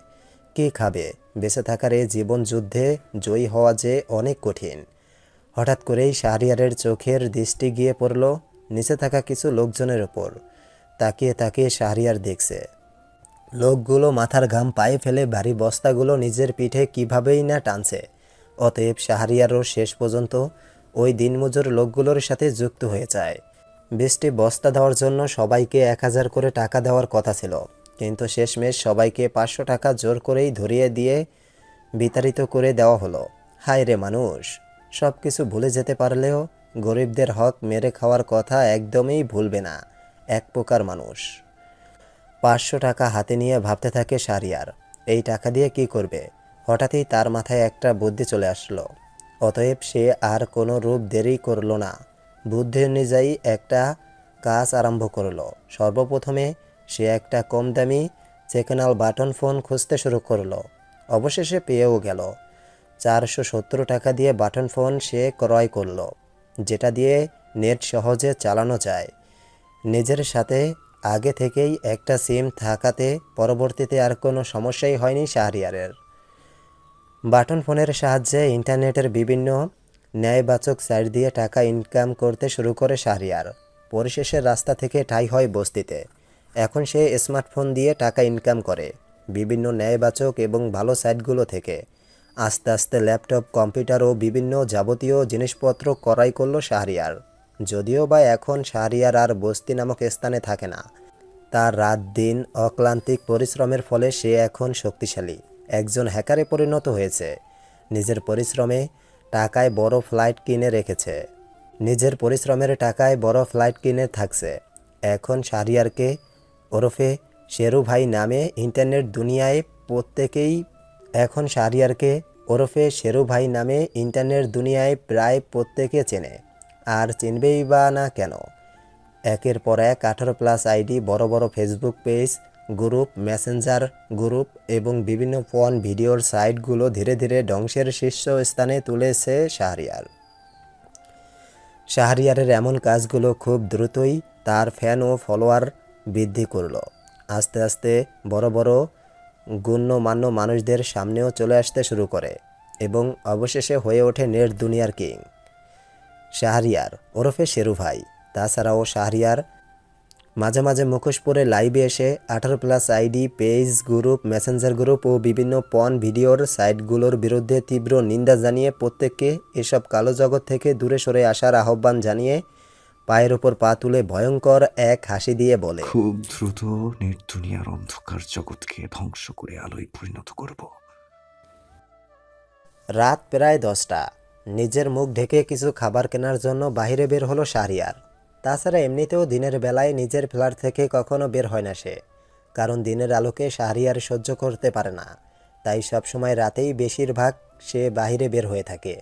Speaker 3: কী খাবে? বেঁচে থাকার এই জীবন যুদ্ধে জয়ী হওয়া যে অনেক কঠিন। হঠাৎ করেই শাহরিয়ারের চোখের দৃষ্টি গিয়ে পড়ল নিচে থাকা কিছু লোকজনের ওপর। তাকিয়ে তাকিয়ে শাহরিয়ার দেখছে লোকগুলো মাথার ঘাম পায়ে ফেলে ভারী বস্তাগুলো নিজের পিঠে কিভাবেই না টানছে। অতএব শাহরিয়ারও শেষ পর্যন্ত ওই দিনমজুর লোকগুলোর সাথে যুক্ত হয়ে যায়। 20টি বস্তা দেওয়ার জন্য সবাইকে 1000 করে টাকা দেওয়ার কথা ছিল, কিন্তু শেষমেশ সবাইকে 500 টাকা জোর করেই ধরিয়ে দিয়ে বিতাড়িত করে দেওয়া হলো। হায় রে মানুষ, সব কিছু ভুলে যেতে পারলেও গরিবদের হক মেরে খাওয়ার কথা একদমই ভুলবে না এক প্রকার মানুষ। 500 টাকা হাতে নিয়ে ভাবতে থাকে শাহরিয়ার এই টাকা দিয়ে কি করবে। হঠাৎই তার মাথায় একটা বুদ্ধি চলে আসলো। অতএব সে আর কোনো রূপ দেরি করল না, বুদ্ধি অনুযায়ী একটা কাজ আরম্ভ করলো। সর্বপ্রথমে সে একটা কম দামি সেকেন্ড বাটন ফোন খুঁজতে শুরু করলো। অবশেষে পেয়েও গেল। 470 টাকা দিয়ে বাটন ফোন সে ক্রয় করলো, যেটা দিয়ে নেট সহজে চালানো যায়। নিজের সাথে আগে থেকেই একটা সিম থাকাতে পরবর্তীতে আর কোনো সমস্যাই হয়নি শাহরিয়ারের। বাটন ফোনের সাহায্যে ইন্টারনেটের বিভিন্ন ন্যায়বাচক সাইট দিয়ে টাকা ইনকাম করতে শুরু করে শাহরিয়ার। পরিশেষে রাস্তা থেকে ঠাঁই হয় বস্তিতে। এখন সে স্মার্টফোন দিয়ে টাকা ইনকাম করে বিভিন্ন ন্যায়বাচক এবং ভালো সাইটগুলো থেকে। আস্তে আস্তে ল্যাপটপ, কম্পিউটার ও বিভিন্ন যাবতীয় জিনিসপত্র ক্রয় করলো শাহরিয়ার। যদিও বা এখন শাহরিয়ার আর বস্তি নামক স্থানে থাকে না। তার রাত দিন অক্লান্তিক পরিশ্রমের ফলে সে এখন শক্তিশালী একজন হ্যাকারে পরিণত হয়েছে। নিজের পরিশ্রমে টাকায় বড় ফ্লাইট কিনে রেখেছে, নিজের পরিশ্রমের টাকায় বড় ফ্লাইট কিনে থাকছে। এখন শাহরিয়ারকে ওরফে শেরু ভাই নামে ইন্টারনেট দুনিয়ায় প্রায় প্রত্যেকে চেনে। আর চিনবেই বা না কেন? একের পর এক 18+ আইডি, বড় বড় Facebook page, group, messenger group এবং বিভিন্ন ফোন ভিডিওর সাইটগুলো ধীরে ধীরে ধ্বংসের শীর্ষস্থানে তুলেছে শাহরিয়ার। শাহরিয়ারের এমন কাজগুলো খুব দ্রুতই তার ফ্যান ও ফলোয়ার বৃদ্ধি করলো। আস্তে আস্তে বড় বড় গণ্যমান্য মানুষদের সামনেও চলে আসতে শুরু করে এবং অবশেষে হয়ে ওঠে নেট দুনিয়ার কিং শাহরিয়ার ওরফে শেরু ভাই। তাছাড়াও শাহরিয়ার মাঝে মাঝে মুখোশ পরে লাইভে এসে 18+ ID, page, group, messenger group ও বিভিন্ন পর্ন ভিডিওর সাইটগুলোর বিরুদ্ধে তীব্র নিন্দা জানিয়ে প্রত্যেককে এসব কালো জগৎ থেকে দূরে সরে আসার আহ্বান জানিয়ে পায়ের ওপর পা তুলে ভয়ঙ্কর এক হাসি দিয়ে বলে,
Speaker 4: খুব দ্রুত নেট দুনিয়ার অন্ধকার জগৎকে ধ্বংস করে আলোয় পরিণত করব।
Speaker 3: রাত প্রায় 10টা। নিজের মুখ ঢেকে কিছু খাবার কেনার জন্য বাইরে বের হলো শাহরিয়ার। তাছাড়া এমনিতেও দিনের বেলায় নিজের ফ্ল্যাট থেকে কখনো বের হয় না সে, কারণ দিনের আলোকে শাহরিয়ার সহ্য করতে পারে না। তাই সবসময় রাতেই বেশিরভাগ সে বাইরে বের হয়ে থাকে।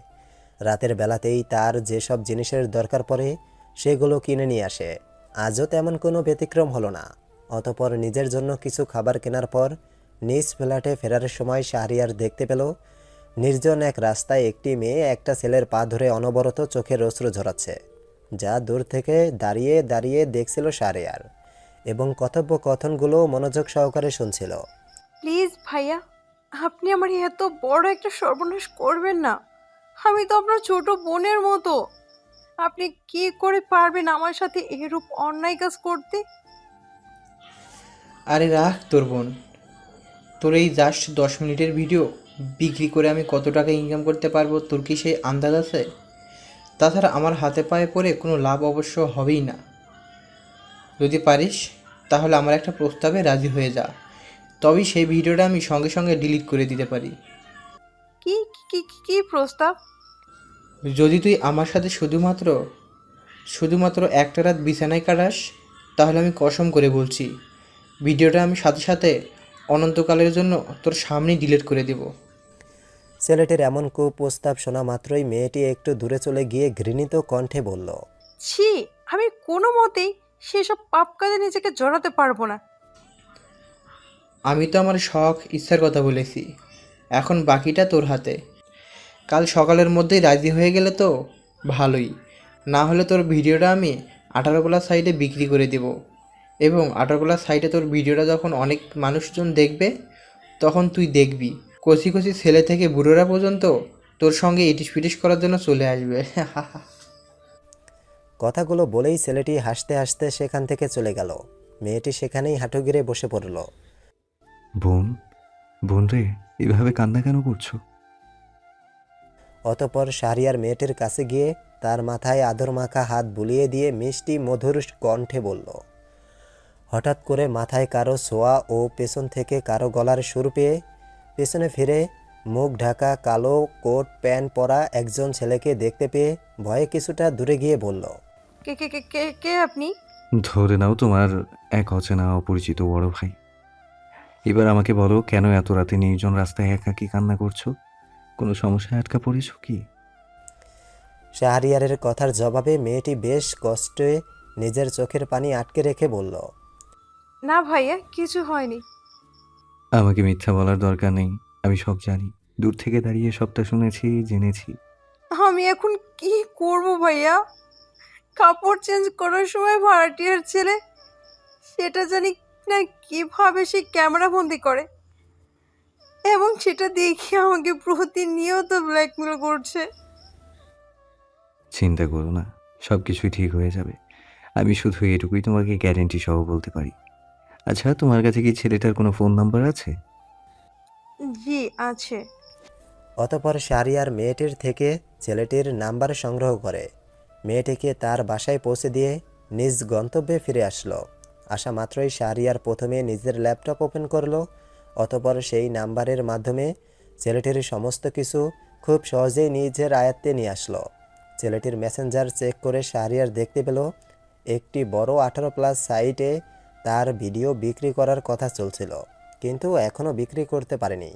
Speaker 3: রাতের বেলাতেই তার যেসব জিনিসের দরকার পড়ে সেগুলো কিনে নিয়ে আসে। আজও তেমন কোনো ব্যতিক্রম হলো না। অতঃপর নিজের জন্য কিছু খাবার কেনার পর নিজ ফ্ল্যাটে ফেরার সময় শাহরিয়ার দেখতে পেল নির্জন এক রাস্তায় একটি মেয়ে একটা ছেলের পা ধরে অনবরত চোখের অশ্রু ঝরাচ্ছে, যা দূর থেকে দাঁড়িয়ে দাঁড়িয়ে দেখছিল শাহরিয়ার এবং কথোপকথনগুলো মনোযোগ সহকারে শুনছিল।
Speaker 8: প্লিজ ভাইয়া, আপনি আমার এত বড় একটা সর্বনাশ করবেন না। আমি তো আপনার ছোট বোনের মতো। আপনি কি করে পারবেন আমার সাথে এরূপ অন্যায় কাজ করতে?
Speaker 9: আরে রাখ তোর বোন, তোর এই জাস্ট 10 মিনিটের ভিডিও বিক্রি করে আমি কত টাকা ইনকাম করতে পারবো তোর কি সেই আন্দাজ আছে? তাছাড়া আমার হাতে পায়ে পড়ে কোনো লাভ অবশ্য হবেই না। যদি পারিস তাহলে আমার একটা প্রস্তাবে রাজি হয়ে যা, তবেই সেই ভিডিওটা আমি সঙ্গে সঙ্গে ডিলিট করে দিতে পারি।
Speaker 8: কি কি কি কি প্রস্তাব?
Speaker 9: যদি তুই আমার সাথে শুধুমাত্র একটা রাত বিছানায় কাটাস, তাহলে আমি কসম করে বলছি ভিডিওটা আমি সাথে সাথে অনন্তকালের জন্য তোর সামনেই ডিলিট করে দেব।
Speaker 3: ছেলেটির এমন কুপ্রস্তাব শোনা মাত্রই মেয়েটি একটু দূরে চলে গিয়ে ঘৃণিত কণ্ঠে বলল,
Speaker 8: ছি, আমি কোনো মতেই সেসব পাপ কাজে নিজেকে জড়াতে পারবো না।
Speaker 9: আমি তো আমার শখ ইচ্ছার কথা বলেছি, এখন বাকিটা তোর হাতে। কাল সকালের মধ্যেই রাজি হয়ে গেলে তো ভালোই, না হলে তোর ভিডিওটা আমি 18+ সাইটে বিক্রি করে দেব, এবং 18+ সাইটে তোর ভিডিওটা যখন অনেক মানুষজন দেখবে তখন তুই দেখবি কচি কচি ছেলে থেকে বুড়োরা পর্যন্ত তোর সঙ্গে ইটিস পিটিস করার জন্য চলে আসবে।
Speaker 3: কথাগুলো বলেই ছেলেটি হাসতে হাসতে সেখান থেকে চলে গেল। মেয়েটি সেখানেই হাঁটু গেড়ে বসে পড়ল।
Speaker 4: বোন, বোন রে, এভাবে কান্না কেন করছো?
Speaker 3: অতঃপর শাহরিয়ার মেয়েটির কাছে গিয়ে তার মাথায় আদর মাখা হাত বুলিয়ে দিয়ে মিষ্টি মধুর কণ্ঠে বলল। হঠাৎ করে মাথায় কারো ছোঁয়া ও পেছন থেকে কারো গলার সুর পেয়ে পেছনে ফিরে মুখ ঢাকা কালো কোট প্যান্ট পরা একজন ছেলেকে দেখতে পেয়ে ভয়ে কিছুটা দূরে গিয়ে বলল,
Speaker 8: কে কে কে কে কে আপনি?
Speaker 4: ধরে নাও তোমার এক অচেনা অপরিচিত বড় ভাই। এবার আমাকে বলো, কেন এত রাতে নির্জন রাস্তায় একাকী কান্না করছো? কোনো সমস্যায় আটকা পড়েছো কি?
Speaker 3: শাহরিয়ারের কথার জবাবে মেয়েটি বেশ কষ্টে নিজের চোখের পানি আটকে রেখে বলল,
Speaker 8: না ভাইয়া, কিছু হয়নি।
Speaker 4: আমাকে মিথ্যা বলার দরকার নেই, আমি সব জানি। দূর থেকে দাঁড়িয়ে সবটা শুনেছি, জেনেছি।
Speaker 8: আমি এখন কি করব ভাইয়া? কাপড় চেঞ্জ করার সময় ভাড়াটিয়ার ছেলে, সেটা জানি না কিভাবে সে ক্যামেরা বন্দি করে, এবং সেটা দেখে আমাকে প্রতিনিয়ত ব্ল্যাকমেল করছে।
Speaker 4: চিন্তা করো না, সব কিছুই ঠিক হয়ে যাবে। আমি শুধু এটুকুই তোমাকে গ্যারেন্টি সহ বলতে পারি। আচ্ছা, তোমার কাছে কি ছেলেটার কোনো ফোন নাম্বার আছে?
Speaker 8: জি আছে।
Speaker 3: অতঃপর শাহরিয়ার মেয়েটির থেকে ছেলেটির নাম্বার সংগ্রহ করে মেয়েটিকে তার বাসায় পৌঁছে দিয়ে নিজ গন্তব্যে ফিরে আসলো। আসা মাত্রই শাহরিয়ার প্রথমে নিজের ল্যাপটপ ওপেন করলো। অতঃপর সেই নাম্বারের মাধ্যমে ছেলেটির সমস্ত কিছু খুব সহজেই নিজের আয়ত্তে নিয়ে আসলো। ছেলেটির মেসেঞ্জার চেক করে শাহরিয়ার দেখতে পেল একটি বড় 18+ সাইটে তার ভিডিও বিক্রি করার কথা চলছিল, কিন্তু এখনও বিক্রি করতে পারেনি।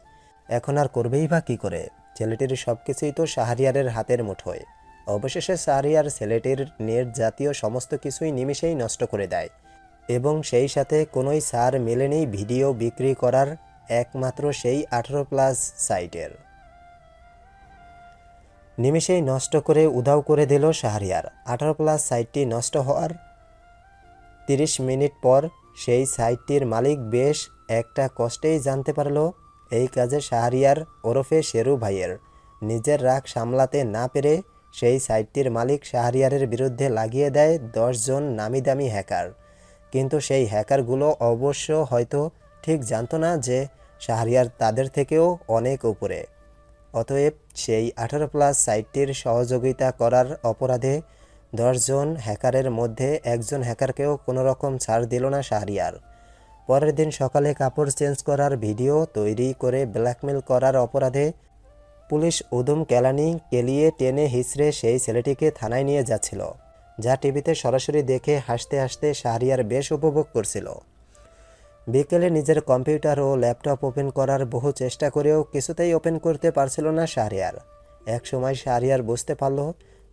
Speaker 3: এখন আর করবেই বা কী করে? ছেলেটির সব কিছুই তো শাহরিয়ারের হাতের মুঠোয়। অবশেষে শাহরিয়ার ছেলেটির নেট জাতীয় সমস্ত কিছুই নিমিষেই নষ্ট করে দেয়, এবং সেই সাথে কোনোই সার মেলেনি ভিডিও বিক্রি করার, একমাত্র সেই 18+ সাইটের। নিমিষেই নষ্ট করে উধাও করে দিল শাহরিয়ার। 18+ সাইটটি নষ্ট হওয়ার 30 মিনিট পর সেই সাইটটির মালিক বেশ একটা কষ্টেই জানতে পারল এই কাজে শাহরিয়ার ওরফে শেরু ভাইয়ের। নিজের রাগ সামলাতে না পেরে সেই সাইটটির মালিক শাহরিয়ারের বিরুদ্ধে লাগিয়ে দেয় 10 জন নামি দামি হ্যাকার। কিন্তু সেই হ্যাকারগুলো অবশ্য হয়তো ঠিক জানতো না যে শাহরিয়ার তাদের থেকেও অনেক উপরে। অতএব সেই 18+ সাইটটির সহযোগিতা করার অপরাধে 10 জন হ্যাকারের মধ্যে একজন হ্যাকারকেও কোনো রকম ছাড় দিল না শাহরিয়ার। পরের দিন সকালে কাপড় চেঞ্জ করার ভিডিও তৈরি করে ব্ল্যাকমেল করার অপরাধে পুলিশ উদুম কেলানি কেলিয়ে টেনে হিঁচড়ে সেই ছেলেটিকে থানায় নিয়ে যাচ্ছিল, যা টিভিতে সরাসরি দেখে হাসতে হাসতে শাহরিয়ার বেশ উপভোগ করছিল। বিকেলে নিজের কম্পিউটার ও ল্যাপটপ ওপেন করার বহু চেষ্টা করেও কিছুতেই ওপেন করতে পারছিল না শাহরিয়ার। একসময় শাহরিয়ার বুঝতে পারল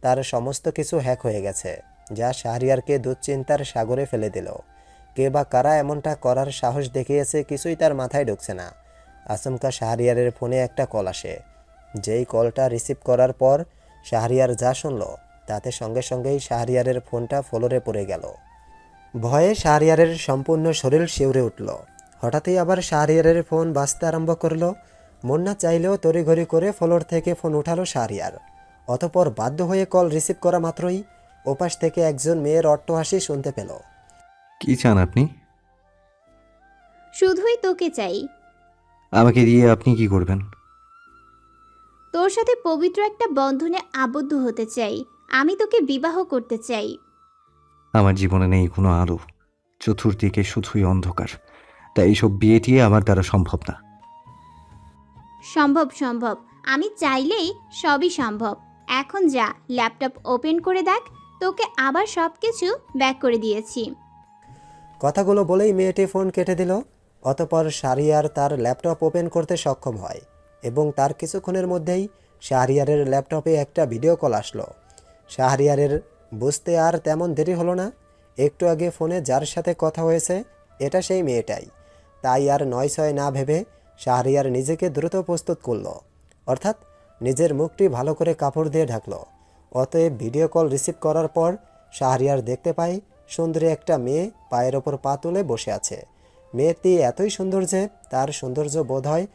Speaker 3: তার সমস্ত কিছু হ্যাক হয়ে গেছে, যা শাহরিয়ারকে দুশ্চিন্তার সাগরে ফেলে দিল। কে বা কারা এমনটা করার সাহস দেখিয়েছে কিছুই তার মাথায় ঢুকছে না। আচমকা শাহরিয়ারের ফোনে একটা কল আসে। যেই কলটা রিসিভ করার পর শাহরিয়ার যা শুনল তাতে সঙ্গে সঙ্গেই শাহরিয়ারের ফোনটা ফ্লোরে পড়ে গেল। ভয়ে শাহরিয়ারের সম্পূর্ণ শরীর শিউরে উঠল। হঠাৎই আবার শাহরিয়ারের ফোন বাজতে আরম্ভ করলো। মন না চাইলেও তড়িঘড়ি করে ফ্লোর থেকে ফোন উঠালো শাহরিয়ার। অতঃপর বাধ্য হয়ে কল রিসিভ করা মাত্রই ওপাশ থেকে একজন মেয়ের অট্টহাসি শুনতে পেল।
Speaker 4: কি চান আপনি?
Speaker 10: শুধুই তোকে চাই।
Speaker 4: আমাকে দিয়ে আপনি কি করবেন?
Speaker 10: তোর সাথে পবিত্র একটা বন্ধনে আবদ্ধ হতে চাই। আমি তোকে বিবাহ করতে চাই।
Speaker 4: আমার জীবনে নেই কোনো আলো, চতুর্দিকে শুধুই অন্ধকার, তাই এইসব বিয়ে টিয়ে আমার দ্বারা সম্ভব না।
Speaker 10: সম্ভব সম্ভব, আমি চাইলেই সবই সম্ভব। এখন যা, ল্যাপটপ ওপেন করে দেখ, তোকে আবার সব কিছু ব্যাক করে দিয়েছি।
Speaker 3: কথাগুলো বলেই মেয়েটি ফোন কেটে দিল। অতঃপর শাহরিয়ার তার ল্যাপটপ ওপেন করতে সক্ষম হয় এবং তার কিছুক্ষণের মধ্যেই শাহরিয়ারের ল্যাপটপে একটা ভিডিও কল আসলো। শাহরিয়ারের বুঝতে আর তেমন দেরি হলো না। একটু আগে ফোনে যার সাথে কথা হয়েছে এটা সেই মেয়েটাই। তাই আর নয় ছয় না ভেবে শাহরিয়ার নিজেকে দ্রুত প্রস্তুত করলো, অর্থাৎ নিজের মুখটি ভালো করে কাপড় দিয়ে ঢাকলো। অতএব ভিডিও কল রিসিভ করার পর শাহরিয়ার দেখতে পায় সুন্দরী একটা মেয়ে পায়ের ওপর পা তুলে বসে আছে। মেয়েটি এতই সুন্দর যে তার সৌন্দর্য বোধ হয়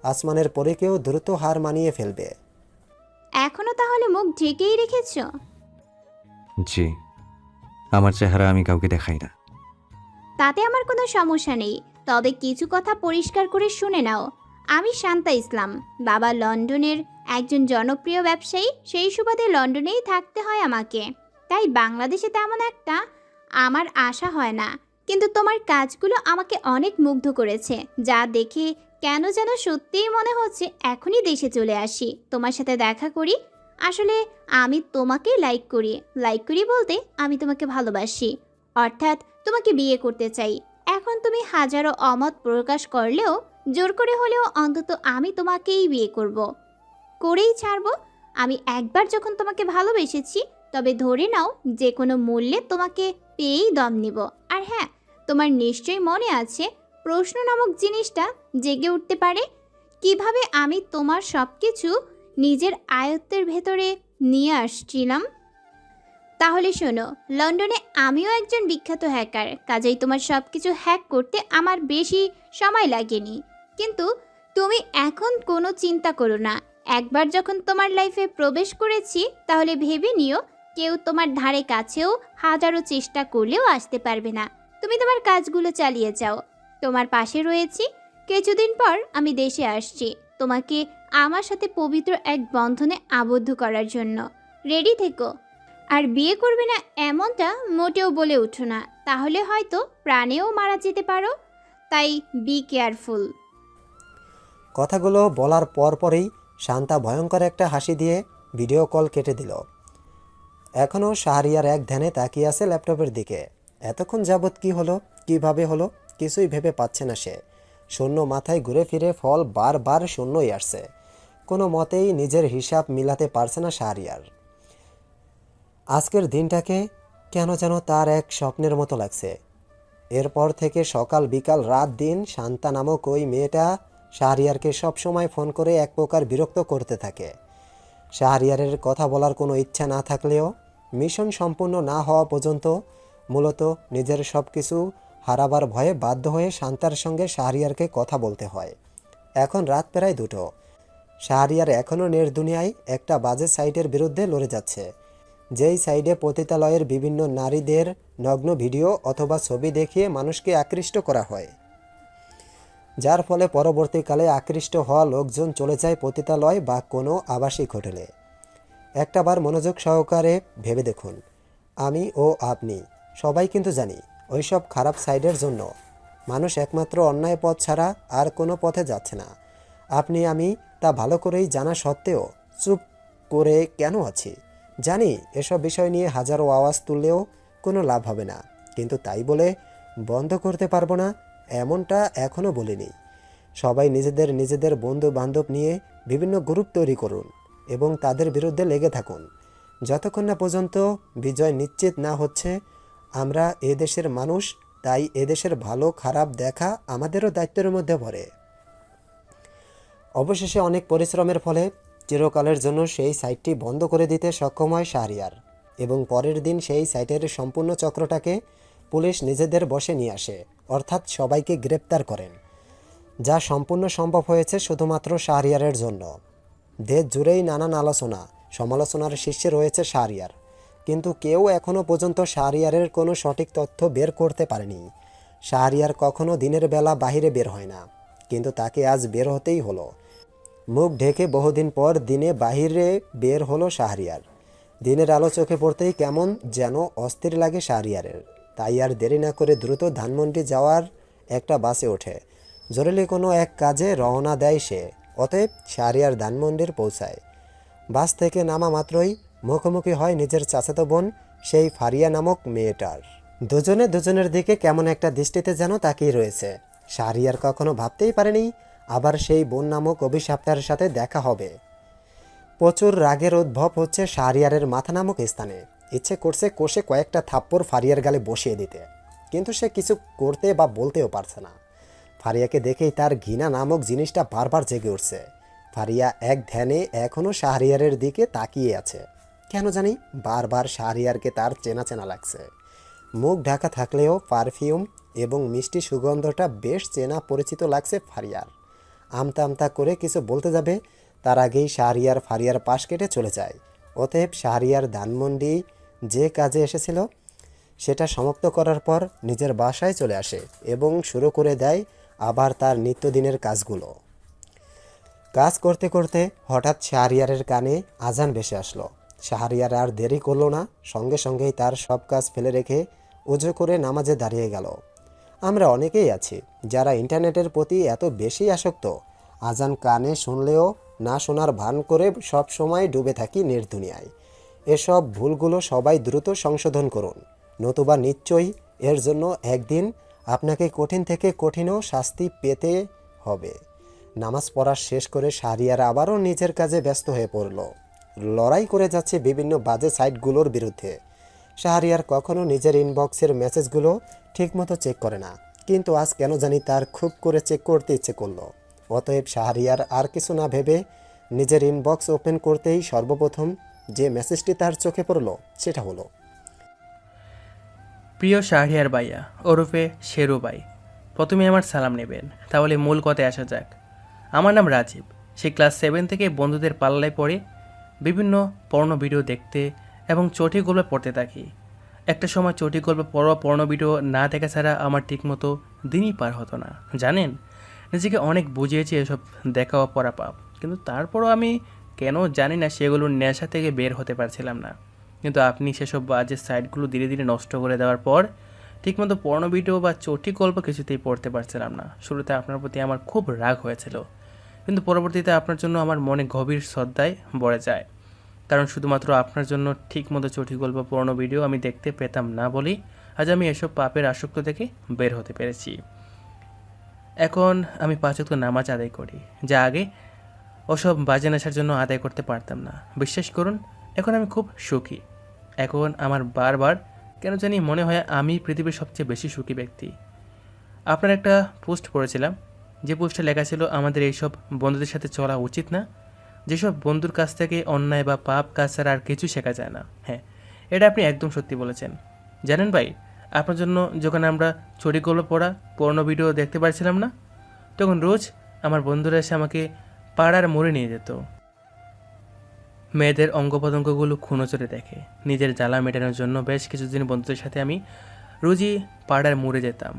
Speaker 3: আসমানের পরীকেও দ্রুত হার মানিয়ে ফেলবে।
Speaker 10: এখনো তাহলে মুখ ঢেকেই রেখেছ?
Speaker 4: জি, আমার চেহারা আমি কাউকে দেখাই না।
Speaker 10: তাতে আমার কোনো সমস্যা নেই, তবে কিছু কথা পরিষ্কার করে শুনে নাও। আমি শান্তা ইসলাম, বাবা লন্ডনের একজন জনপ্রিয় ব্যবসায়ী। সেই সুবাদে লন্ডনেই থাকতে হয় আমাকে, তাই বাংলাদেশে তেমন একটা আমার আশা হয় না। কিন্তু তোমার কাজগুলো আমাকে অনেক মুগ্ধ করেছে, যা দেখে কেন যেন সত্যিই মনে হচ্ছে এখনই দেশে চলে আসি, তোমার সাথে দেখা করি। আসলে আমি তোমাকে লাইক করি বলতে আমি তোমাকে ভালোবাসি, অর্থাৎ তোমাকে বিয়ে করতে চাই। এখন তুমি হাজারো অমত প্রকাশ করলেও জোর করে হলেও অন্তত আমি তোমাকেই বিয়ে করেই ছাড়বো। আমি একবার যখন তোমাকে ভালোবেসেছি, তবে ধরে নাও যে কোনো মূল্যে তোমাকে পেয়েই দম নিব। আর হ্যাঁ, তোমার নিশ্চয়ই মনে আছে প্রশ্ন নামক জিনিসটা জেগে উঠতে পারে, কিভাবে আমি তোমার সব কিছু নিজের আয়ত্তের ভেতরে নিয়ে আসছিলাম। তাহলে শোনো, লন্ডনে আমিও একজন বিখ্যাত হ্যাকার, কাজেই তোমার সব কিছু হ্যাক করতে আমার বেশি সময় লাগেনি। কিন্তু তুমি এখন কোনো চিন্তা করো না, একবার যখন তোমার লাইফে প্রবেশ করেছি, তাহলে ভেবে নিও কেউ তোমার ধারে কাছেও হাজারো চেষ্টা করলেও আসতে পারবে না। তুমি তোমার কাজগুলো চালিয়ে যাও, তোমার পাশে রয়েছি। কিছুদিন পর আমি দেশে আসছি তোমাকে আমার সাথে পবিত্র এক বন্ধনে আবদ্ধ করার জন্য। রেডি থেকো। আর বিয়ে করবে না এমনটা মোটেও বলে উঠো না, তাহলে হয়তো প্রাণেও মারা যেতে পারো, তাই বি কেয়ারফুল।
Speaker 3: কথাগুলো বলার পরপরই শান্তা ভয়ঙ্কর একটা হাসি দিয়ে ভিডিও কল কেটে দিল। এখনও শাহরিয়ার এক ধ্যানে তাকিয়ে আছে ল্যাপটপের দিকে। এতক্ষণ যাবৎ কি হলো, কিভাবে হলো, কিছুই ভেবে পাচ্ছে না সে। শূন্য মাথায় ঘুরে ফিরে ফল বারবার শূন্যই আসছে। কোনো মতেই নিজের হিসাব মিলাতে পারছে না শাহরিয়ার। আজকের দিনটাকে কেন যেন তার এক স্বপ্নের মতো লাগছে। এরপর থেকে সকাল বিকাল রাত দিন শান্তা নামক ওই মেয়েটা শাহরিয়ারকে সবসময় ফোন করে এক প্রকার বিরক্ত করতে থাকে। শাহরিয়ারের কথা বলার কোনো ইচ্ছা না থাকলেও মিশন সম্পূর্ণ না হওয়া পর্যন্ত মূলত নিজের সব কিছু হারাবার ভয়ে বাধ্য হয়ে শান্তার সঙ্গে শাহরিয়ারকে কথা বলতে হয়। এখন রাত প্রায় 2টো। শাহরিয়ার এখনও দুনিয়ায় একটা বাজে সাইটের বিরুদ্ধে লড়ে যাচ্ছে, যেই সাইডে পতিতালয়ের বিভিন্ন নারীদের নগ্ন ভিডিও অথবা ছবি দেখিয়ে মানুষকে আকৃষ্ট করা হয়, যার ফলে পরবর্তীকালে আকৃষ্ট হওয়া লোকজন চলে যায় পতিতালয় বা কোনো আবাসিক হোটেলে। একটাবার মনোযোগ সহকারে ভেবে দেখুন, আমি ও আপনি সবাই কিন্তু জানি ওইসব খারাপ সাইডের জন্য মানুষ একমাত্র অন্যায় পথ ছাড়া আর কোনো পথে যাচ্ছে না। আপনি আমি তা ভালো করেই জানা সত্ত্বেও চুপ করে কেন আছি? জানি এসব বিষয় নিয়ে হাজারো আওয়াজ তুললেও কোনো লাভ হবে না, কিন্তু তাই বলে বন্ধ করতে পারবো না এমনটা এখনও বলিনি। সবাই নিজেদের নিজেদের বন্ধু বান্ধব নিয়ে বিভিন্ন গ্রুপ তৈরি করুন এবং তাদের বিরুদ্ধে লেগে থাকুন যতক্ষণ না পর্যন্ত বিজয় নিশ্চিত না হচ্ছে। আমরা এদেশের মানুষ, তাই এদেশের ভালো খারাপ দেখা আমাদেরও দায়িত্বের মধ্যে পড়ে। অবশেষে অনেক পরিশ্রমের ফলে চিরকালের জন্য সেই সাইটটি বন্ধ করে দিতে সক্ষম হয় শাহরিয়ার, এবং পরের দিন সেই সাইটের সম্পূর্ণ চক্রটাকে পুলিশ নিজেদের বশে নিয়ে আসে, অর্থাৎ সবাইকে গ্রেপ্তার করেন, যা সম্পূর্ণ সম্ভব হয়েছে শুধুমাত্র শাহরিয়ারের জন্য। দেশ জুড়েই নানান আলোচনা সমালোচনার শীর্ষে রয়েছে শাহরিয়ার, কিন্তু কেউ এখনও পর্যন্ত শাহরিয়ারের কোনো সঠিক তথ্য বের করতে পারেনি। শাহরিয়ার কখনো দিনের বেলা বাহিরে বের হয় না, কিন্তু তাকে আজ বের হতেই হলো। মুখ ঢেকে বহুদিন পর দিনে বাহিরে বের হলো শাহরিয়ার। দিনের আলো চোখে পড়তেই কেমন যেন অস্থির লাগে শাহরিয়ারের, তাই আর দেরি না করে দ্রুত ধানমন্ডি যাওয়ার একটা বাসে ওঠে। জরুরি কোনো এক কাজে রওনা দেয় সে। অতএব শাহরিয়ার ধানমন্ডির পৌঁছায়। বাস থেকে নামা মাত্রই মুখোমুখি হয় নিজের চাচাতো বোন সেই ফারিয়া নামক মেয়েটার। দুজনে দুজনের দিকে কেমন একটা দৃষ্টিতে যেন তাকিয়ে রয়েছে। শাহরিয়ার কখনো ভাবতেই পারেনি আবার সেই বোন নামক অভিশাপটার সাথে দেখা হবে। প্রচুর রাগের উদ্ভব হচ্ছে শাহরিয়ারের মাথা নামক স্থানে। ইচ্ছে করছে কষে কয়েকটা থাপ্পড় ফারিয়ার গালে বসিয়ে দিতে, কিন্তু সে কিছু করতে বা বলতেও পারছে না। ফারিয়াকে দেখেই তার ঘৃণা নামক জিনিসটা বারবার জেগে উঠছে। ফারিয়া এক ধ্যানে এখনও শাহরিয়ারের দিকে তাকিয়ে আছে। কেন জানি বারবার শাহরিয়ারকে তার চেনা চেনা লাগছে। মুখ ঢাকা থাকলেও পারফিউম এবং মিষ্টি সুগন্ধটা বেশ চেনা পরিচিত লাগছে ফারিয়ার। আমতা আমতা করে কিছু বলতে যাবে, তার আগেই শাহরিয়ার ফারিয়ার পাশ কেটে চলে যায়। অতএব শাহরিয়ার ধানমন্ডি যে কাজে এসেছিল সেটা সমাপ্ত করার পর নিজের বাসায় চলে আসে এবং শুরু করে দেয় আবার তার নিত্যদিনের কাজগুলো। কাজ করতে করতে হঠাৎ শাহরিয়ারের কানে আজান ভেসে আসলো। শাহরিয়ার আর দেরি করলো না, সঙ্গে সঙ্গেই তার সব কাজ ফেলে রেখে উজু করে নামাজে দাঁড়িয়ে গেল। আমরা অনেকেই আছি যারা ইন্টারনেটের প্রতি এত বেশি আসক্ত, আজান কানে শুনলেও না শোনার ভান করে সব সময় ডুবে থাকি নির্দুনিয়ায়। এসব ভুলগুলো সবাই দ্রুত সংশোধন করুন, নতুবা নিশ্চয়ই এর জন্য একদিন আপনাকে কঠিন থেকে কঠিনও শাস্তি পেতে হবে। নামাজ পড়া শেষ করে শাহরিয়ার আবারও নিজের কাজে ব্যস্ত হয়ে পড়ল। লড়াই করে যাচ্ছে বিভিন্ন বাজে সাইটগুলোর বিরুদ্ধে। শাহরিয়ার কখনো নিজের ইনবক্সের মেসেজগুলো ঠিকমতো চেক করে না, কিন্তু আজ কেন জানি তার খুব করে চেক করতে ইচ্ছে করলো। অতএব শাহরিয়ার আর কিছু না ভেবে নিজের ইনবক্স ওপেন করতেই সর্বপ্রথম যে মেসেজটি তার চোখে পড়ল সেটা হলো,
Speaker 11: প্রিয় শাহরিয়ার ভাইয়া ওরফে শেরু ভাই, প্রথমে আমার সালাম নেবেন। তাহলে মূল কথায় আসা যাক। আমার নাম রাজীব। সে ক্লাস 7 থেকে বন্ধুদের পাল্লায় পড়ে বিভিন্ন পর্ণ ভিডিও দেখতে এবং চটি গল্প পড়তে থাকি। একটা সময় চটি গল্প পড়া পর্ণ ভিডিও না দেখা ছাড়া আমার ঠিকমতো দিনই পার হতো না। জানেন, নিজেকে অনেক বুঝিয়েছি এসব দেখা ও পড়া পাপ, কিন্তু তারপরও আমি কেন জানি না সেগুলোর নেশা থেকে বের হতে পারছিলাম না। কিন্তু আপনি সেসব বাজে সাইটগুলো ধীরে ধীরে নষ্ট করে দেওয়ার পর ঠিকমতো পর্ণ ভিডিও বা চটি গল্প কিছুতেই পড়তে পারছিলাম না। শুরুতে আপনার প্রতি আমার খুব রাগ হয়েছিল, কিন্তু পরবর্তীতে আপনার জন্য আমার মনে গভীর শ্রদ্ধায় ভরে যায়। কারণ শুধুমাত্র আপনার জন্য ঠিকমতো চটি গল্প পর্ণ ভিডিও আমি দেখতে পেতাম না বলেই আজ আমি এসব পাপের আসক্ত থেকে বের হতে পেরেছি। এখন আমি 5 ওয়াক্ত নামাজ আদায় করি, যা আগে ওসব বাজে নেশার জন্য আদায় করতে পারতাম না। বিশ্বাস করুন, এখন আমি খুব সুখী। এখন আমার বারবার কেন জানি মনে হয় আমি পৃথিবীর সবচেয়ে বেশি সুখী ব্যক্তি। আপনার একটা পোস্ট পড়েছিলাম, যে পোস্টে লেখা ছিল আমাদের এইসব বন্ধুদের সাথে চলা উচিত না, যেসব বন্ধুর কাছ থেকে অন্যায় বা পাপ কাজ ছাড়া আর কিছু শেখা যায় না। হ্যাঁ, এটা আপনি একদম সত্যি বলেছেন। জানেন ভাই, আপনার জন্য যখন আমরা চটি গল্প পড়া পর্ণ ভিডিও দেখতে পারছিলাম না, তখন রোজ আমার বন্ধুরা এসে আমাকে পাড়ার মোড়ে নিয়ে যেত। মেয়েদের অঙ্গপতঙ্গগুলো খুনোচরে দেখে নিজের জ্বালা মেটানোর জন্য বেশ কিছুদিন বন্ধুদের সাথে আমি রোজই পাড়ার মোড়ে যেতাম।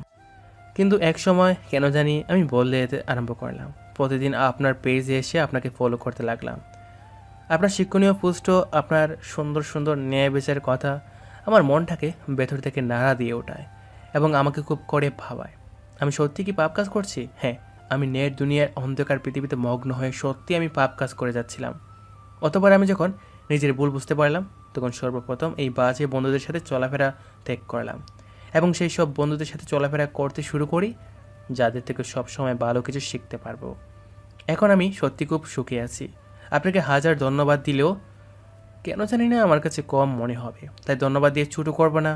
Speaker 11: কিন্তু এক সময় কেন জানি আমি বললে যেতে আরম্ভ করলাম। প্রতিদিন আপনার পেজে এসে আপনাকে ফলো করতে লাগলাম। আপনার শিক্ষণীয় পোস্টও, আপনার সুন্দর সুন্দর ন্যায় বিচারের কথা আমার মনটাকে ভেতর থেকে নাড়া দিয়ে ওঠায় এবং আমাকে খুব করে ভাবায়। আমি সত্যি কি পাপ কাজ করছি? হ্যাঁ, আমি নেট দুনিয়ার অন্ধকার পৃথিবীতে মগ্ন হয়ে সত্যি আমি পাপ কাজ করে যাচ্ছিলাম। অতবার আমি যখন নিজের ভুল বুঝতে পারলাম, তখন সর্বপ্রথম এই বাজে বন্ধুদের সাথে চলাফেরা ত্যাগ করলাম এবং সেই সব বন্ধুদের সাথে চলাফেরা করতে শুরু করি যাদের থেকে সবসময় ভালো কিছু শিখতে পারবো। এখন আমি সত্যি খুব সুখে আছি। আপনাকে হাজার ধন্যবাদ দিলেও কেন জানি না আমার কাছে কম মনে হবে, তাই ধন্যবাদ দিয়ে ছোটো করবো না।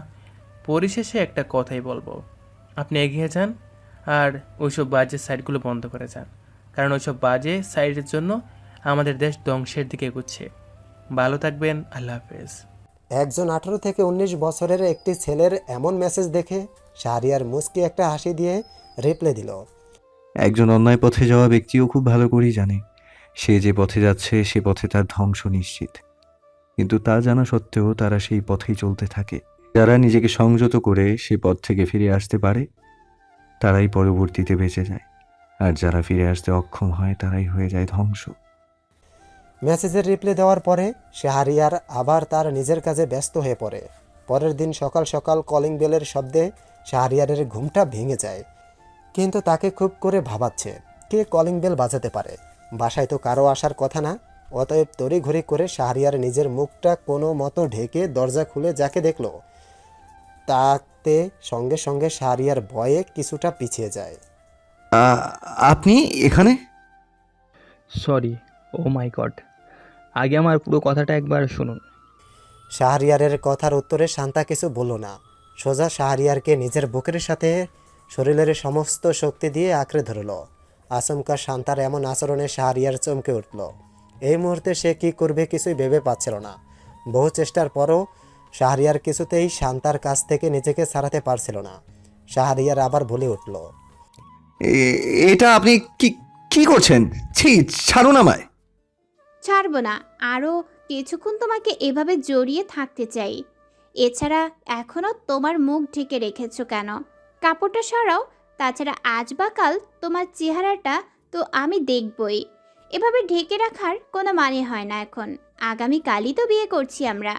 Speaker 11: পরিশেষে একটা কথাই বলবো, আপনি এগিয়ে যান আর ওইসব বাজে সাইডগুলো বন্ধ করে যান, কারণ ওইসব বাজে সাইডের জন্য আমাদের দেশ ধ্বংসের দিকে এগুচ্ছে। ভালো থাকবেন, আল্লাহ হাফেজ।
Speaker 3: একজন 18 থেকে 19 বছরের একটি ছেলের এমন মেসেজ দেখে শাহরিয়ার মুচকি একটা হাসি দিয়ে রিপ্লাই দিল।
Speaker 4: একজন অন্যায় পথে যাওয়া ব্যক্তিও খুব ভালো করেই জানে সে যে পথে যাচ্ছে সে পথে তার ধ্বংস নিশ্চিত, কিন্তু তা জানা সত্ত্বেও তারা সেই পথেই চলতে থাকে। যারা নিজেকে সংযত করে সে পথ থেকে ফিরে আসতে পারে তারাই পরবর্তীতে বেঁচে যায়, আর যারা ফিরে আসতে অক্ষম হয় তারাই হয়ে যায় ধ্বংস।
Speaker 3: মেসেজের রিপ্লাই দেওয়ার পরে শাহরিয়ার আবার তার নিজের কাজে ব্যস্ত হয়ে পড়ে। পরের দিন সকাল সকাল কলিং বেলের শব্দে শাহরিয়ারের ঘুমটা ভেঙে যায়, কিন্তু তাকে খুব করে ভাবাচ্ছে কে কলিং বেল বাজাতে পারে। বাসায় তো কারো আসার কথা না, অতএব তড়িঘড়ি করে শাহরিয়ার নিজের মুখটা কোনো মতো ঢেকে দরজা খুলে যাকে দেখল তাতে সঙ্গে সঙ্গে শাহরিয়ার ভয়ে কিছুটা পিছিয়ে যায়।
Speaker 4: আপনি এখানে?
Speaker 12: সরি, ও মাই গড, আগে আমার পুরো কথাটা একবার শুনুন।
Speaker 3: শাহরিয়ারের কথার উত্তরে শান্তা কিছু বলল না, সোজা শাহরিয়ারকে নিজের বুকের সাথে শরীরের সমস্ত শক্তি দিয়ে আঁকড়ে ধরল। আচমকা শান্তার এমন আচরণে শাহরিয়ার চমকে উঠল। এই মুহূর্তে সে কি করবে কিছুই ভেবে পাচ্ছিল না। বহু চেষ্টার পরও শাহরিয়ার কিছুতেই শান্তার কাছ থেকে নিজেকে ছাড়াতে পারছিল না। শাহরিয়ার আবার বলে উঠল,
Speaker 4: এটা আপনি কি কি করছেন? ছি, ছাড়ুন আমায়।
Speaker 10: ছাড়বো না, আরও কিছুক্ষণ তোমাকে এভাবে জড়িয়ে থাকতে চাই। এছাড়া এখনও তোমার মুখ ঢেকে রেখেছো কেন? কাপড়টা সরাও। তাছাড়া আজ বা কাল তোমার চেহারাটা তো আমি দেখবই। এভাবে ঢেকে রাখার কোনো মানে হয় না এখন। আগামীকালই তো বিয়ে করছি আমরা।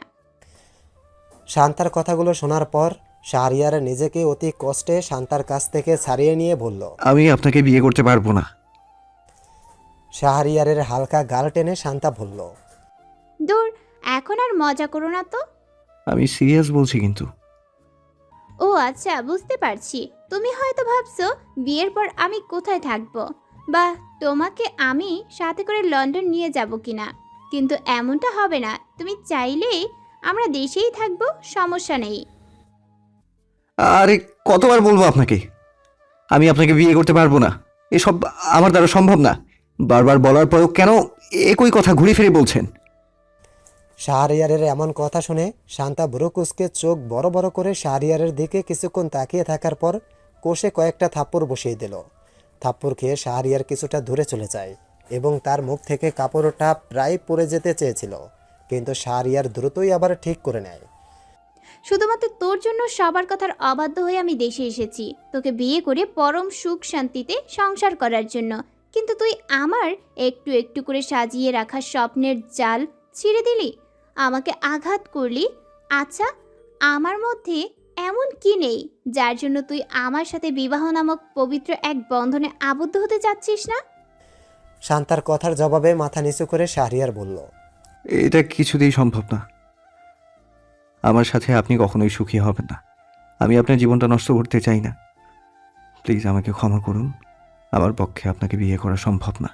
Speaker 3: শান্তার কথাগুলো শোনার পর শাহরিয়ার নিজেকে অতি কষ্টে শান্তার কাছ থেকে ছাড়িয়ে নিয়ে বলল,
Speaker 4: আমি আপনাকে বিয়ে করতে পারবো না।
Speaker 3: শাহরিয়ারের হালকা গাল টেনে শান্তা বলল,
Speaker 10: দূর, এখন আর মজা করো না তো।
Speaker 4: আমি সিরিয়াস বলছি কিন্তু।
Speaker 10: ও আচ্ছা, বুঝতে পারছি। তুমি হয়তো ভাবছো বিয়ের পর আমি কোথায় থাকবো, বা তোমাকে আমি সাথে করে লন্ডন নিয়ে যাব কিনা, কিন্তু এমনটা হবে না। তুমি চাইলেই আমরা দেশেই থাকবো, সমস্যা নেই।
Speaker 4: আরে কতবার বলবো আপনাকে, আমি আপনাকে বিয়ে করতে পারবো না। এসব আমার দ্বারা সম্ভব না। বারবার বলার পরেও কেন একই কথা ঘুরে ফিরে বলছেন?
Speaker 3: শাহরিয়ারের এমন কথা শুনে শান্তা ব্রুকুসকে চোখ বড় বড় করে শাহরিয়ারের দিকে কিছুক্ষণ তাকিয়ে থাকার পর কোষে কয়েকটা থাপ্পড় বসিয়ে দিল। থাপ্পড় খেয়ে শাহরিয়ার কিছুটা দূরে চলে যায় এবং তার মুখ থেকে কাপড়টা প্রায় পড়ে যেতে চেয়েছিল, কিন্তু শাহরিয়ার দ্রুতই আবার ঠিক করে নেয়।
Speaker 10: শুধুমাত্র তোর জন্য সবার কথার অবাধ্য হয়ে আমি দেশে এসেছি, তোকে বিয়ে করে পরম সুখ শান্তিতে সংসার করার জন্য। কিন্তু তুই আমার একটু একটু করে সাজিয়ে রাখা স্বপ্নের জাল ছিঁড়ে দিলি, আমাকে আঘাত করলি। আচ্ছা, আমার মধ্যে এমন কি নেই যার জন্য তুই আমার সাথে বিবাহ নামক পবিত্র এক বন্ধনে আবদ্ধ হতে চাচ্ছিস না?
Speaker 3: শান্তার কথার জবাবে মাথা নিচু করে শাহরিয়ার বলল,
Speaker 4: এটা কিছুতেই সম্ভব না। আমার সাথে আপনি কখনোই সুখী হবেন না। আমি আপনার জীবনটা নষ্ট করতে চাই না। প্লিজ আমাকে ক্ষমা করুন। আমার পক্ষে আপনাকে বিয়ে করা সম্ভব না।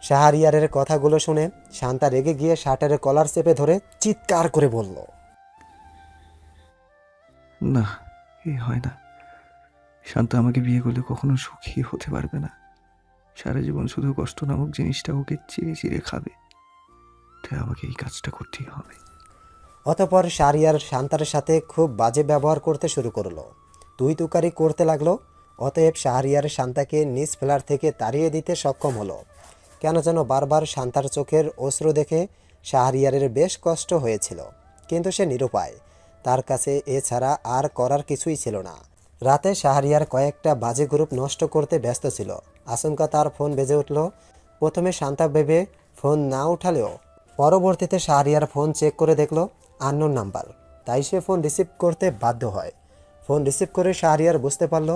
Speaker 3: শাহরিয়ারের কথাগুলো শুনে শান্তা রেগে গিয়ে শার্টের কলার চেপে ধরে চিৎকার করে বলল,
Speaker 4: না, এ হয় না। শান্তা আমাকে বিয়ে করলে কখনো সুখী হতে পারবে না। সারা জীবন শুধু কষ্ট নামক জিনিসটা ওকে চিরে চিরে খাবে। তাই আমাকে এই কাজটা করতেই হবে।
Speaker 3: অতপর শাহরিয়ার শান্তার সাথে খুব বাজে ব্যবহার করতে শুরু করলো, তুই তুকারি করতে লাগলো। অতএব শাহরিয়ার শান্তাকে নিজ ফ্ল্যাট থেকে তাড়িয়ে দিতে সক্ষম হলো। কেন যেন বারবার শান্তার চোখের অশ্রু দেখে শাহরিয়ারের বেশ কষ্ট হয়েছিল, কিন্তু সে নিরুপায়। তার কাছে এছাড়া আর করার কিছুই ছিল না। রাতে শাহরিয়ার কয়েকটা বাজে গ্রুপ নষ্ট করতে ব্যস্ত ছিল। আচমকা তার ফোন বেজে উঠল। প্রথমে শান্তা ভেবে ফোন না উঠালেও পরবর্তীতে শাহরিয়ার ফোন চেক করে দেখল আননোন নাম্বার। তাই সে ফোন রিসিভ করতে বাধ্য হয়। ফোন রিসিভ করে শাহরিয়ার বুঝতে পারল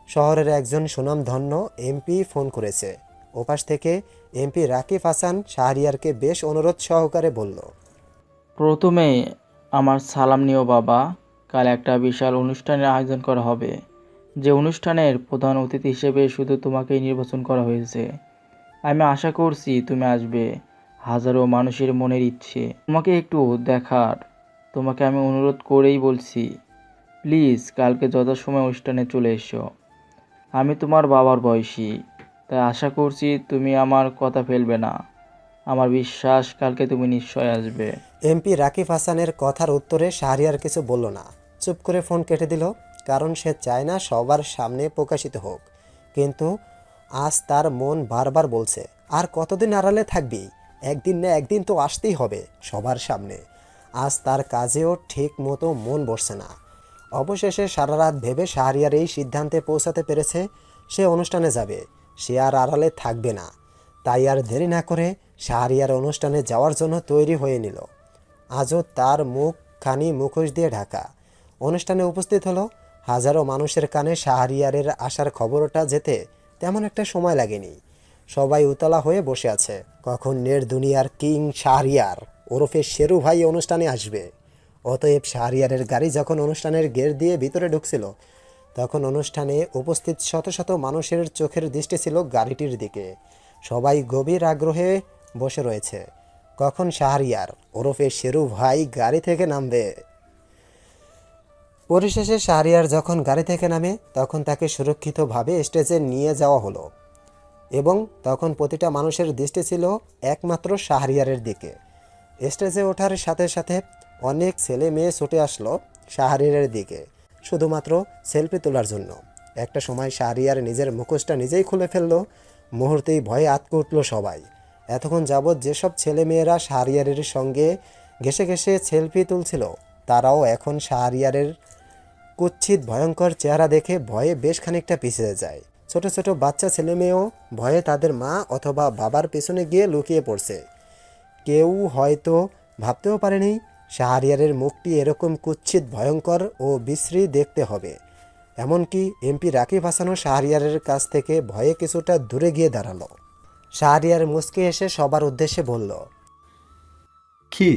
Speaker 3: শহরের একজন সুনামধন্য এমপি ফোন করেছে। ওপাশ থেকে এমপি রাকিব হাসান শাহরিয়ারকে বেশ অনুরোধ সহকারে বলল,
Speaker 12: প্রথমে আমার সালাম নিও বাবা। কাল একটা বিশাল অনুষ্ঠানের আয়োজন করা হবে, যে অনুষ্ঠানের প্রধান অতিথি হিসেবে শুধু তোমাকেই নির্বাচন করা হয়েছে। আমি আশা করছি তুমি আসবে। হাজারো মানুষের মনের ইচ্ছে তোমাকে একটু দেখার। তোমাকে আমি অনুরোধ করেই বলছি, প্লিজ কালকে যথাসময়ে অনুষ্ঠানে চলে এসো। আমি তোমার বাবার বয়সী, তাই আশা করছি তুমি আমার কথা ফেলবে না। আমার বিশ্বাস কালকে তুমি নিশ্চয় আসবে।
Speaker 3: এমপি রাকিব হাসানের কথার উত্তরে শাহরিয়ার কিছু বলল না, চুপ করে ফোন কেটে দিল। কারণ সে চায় না সবার সামনে প্রকাশিত হোক। কিন্তু আজ তার মন বারবার বলছে, আর কতদিন আড়ালে থাকবি? একদিন না একদিন তো আসতেই হবে সবার সামনে। আজ তার কাজেও ঠিক মতো মন বসছে না। অবশেষে সারা রাত ভেবে শাহরিয়ার এই সিদ্ধান্তে পৌঁছাতে পেরেছে সে অনুষ্ঠানে যাবে, সে আর আড়ালে থাকবে না। তাই আর দেরি না করে শাহরিয়ার অনুষ্ঠানে যাওয়ার জন্য তৈরি হয়ে নিল। আজও তার মুখখানি মুখোশ দিয়ে ঢাকা। অনুষ্ঠানে উপস্থিত হলো হাজারো মানুষের কানে শাহরিয়ারের আসার খবরটা যেতে তেমন একটা সময় লাগেনি। সবাই উতলা হয়ে বসে আছে, কখন নেট দুনিয়ার কিং শাহরিয়ার ওরফে শেরু ভাই অনুষ্ঠানে আসবে। অতএব শাহরিয়ারের গাড়ি যখন অনুষ্ঠানের গেট দিয়ে ভিতরে ঢুকছিল, তখন অনুষ্ঠানে উপস্থিত শত শত মানুষের চোখের দৃষ্টি ছিল গাড়িটির দিকে। সবাই গভীর আগ্রহে বসে রয়েছে, কখন শাহরিয়ার ওরফে শেরু ভাই গাড়ি থেকে নামবে। পরিশেষে শাহরিয়ার যখন গাড়ি থেকে নামে, তখন তাকে সুরক্ষিতভাবে স্টেজে নিয়ে যাওয়া হলো এবং তখন প্রতিটা মানুষের দৃষ্টি ছিল একমাত্র শাহরিয়ারের দিকে। স্টেজে ওঠার সাথে সাথে অনেক ছেলে মেয়ে ছুটে আসলো শাহরিয়ারের দিকে শুধুমাত্র সেলফি তোলার জন্য। একটা সময় শাহরিয়ার নিজের মুখোশটা নিজেই খুলে ফেললো। মুহূর্তেই ভয়ে আঁতকে উঠল সবাই। এতক্ষণ যাবৎ যেসব ছেলে মেয়েরা শাহরিয়ারের সঙ্গে ঘেঁষে ঘেঁষে সেলফি তুলছিল, তারাও এখন শাহরিয়ারের কুৎসিত ভয়ঙ্কর চেহারা দেখে ভয়ে বেশ খানিকটা পিছিয়ে যায়। ছোট ছোট বাচ্চা ছেলে মেয়েও ভয়ে তাদের মা অথবা বাবার পেছনে গিয়ে লুকিয়ে পড়ছে। কেউ হয়তো ভাবতেও পারেনি শাহরিয়ারের মুখটি এরকম কুৎসিত ভয়ঙ্কর ও বিশ্রী দেখতে হবে। এমনকি এমপি রাকিব হাসানও শাহরিয়ারের কাছ থেকে ভয়ে কিছুটা দূরে গিয়ে দাঁড়ালো। শাহরিয়ার মুচকে এসে সবার উদ্দেশ্যে বলল,
Speaker 4: কি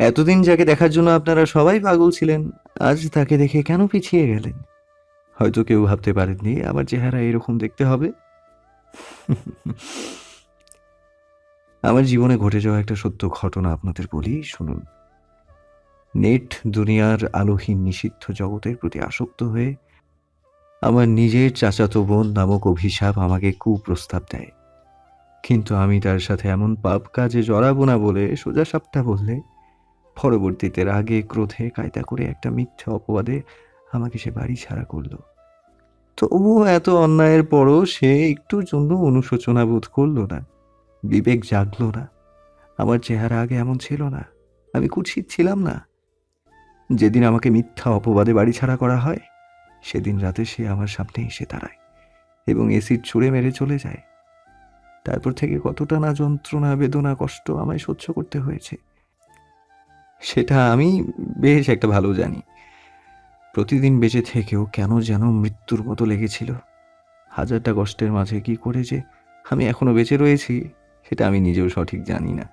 Speaker 4: এতদিন যাকে দেখার জন্য আপনারা সবাই পাগল ছিলেন, আজ তাকে দেখে কেন পিছিয়ে গেলেন? হয়তো কেউ ভাবতে পারেননি আমার চেহারা এরকম দেখতে হবে। আমার জীবনে ঘটে যাওয়া একটা সত্য ঘটনা আপনাদের বলি, শুনুন। নেট দুনিয়ার আলোহীন নিষিদ্ধ জগতের প্রতি আসক্ত হয়ে আমার নিজের চাচাতো বোন নামক অভিশাপ আমাকে কুপ্রস্তাব দেয়। কিন্তু আমি তার সাথে এমন পাপ কাজে জড়াবো না বলে সোজা সাপটা বললে, পরবর্তীতে রাগে ক্রোধে কায়দা করে একটা মিথ্যা অপবাদে আমাকে সে বাড়ি ছাড়া করলো। তবুও এত অন্যায়ের পরও সে একটুর জন্য অনুশোচনা বোধ করলো না, বিবেক জাগলো না। আমার চেহারা আগে এমন ছিল না, আমি কুৎসিত ছিলাম না। যেদিন আমাকে মিথ্যা অপবাদে বাড়ি ছাড়া করা হয়, সেদিন রাতে সে আমার সামনে এসে দাঁড়ায় এবং এসিড ছুঁড়ে মেরে চলে যায়। তারপর থেকে কতটা না যন্ত্রণা, বেদনা, কষ্ট আমায় সহ্য করতে হয়েছে, সেটা আমি বেশ একটা ভালো জানি। প্রতিদিন বেঁচে থেকেও কেন যেন মৃত্যুর মতো লেগেছিল। হাজারটা কষ্টের মাঝে কি করে যে আমি এখনো বেঁচে রয়েছি, সেটা আমি নিজেও সঠিক জানি না।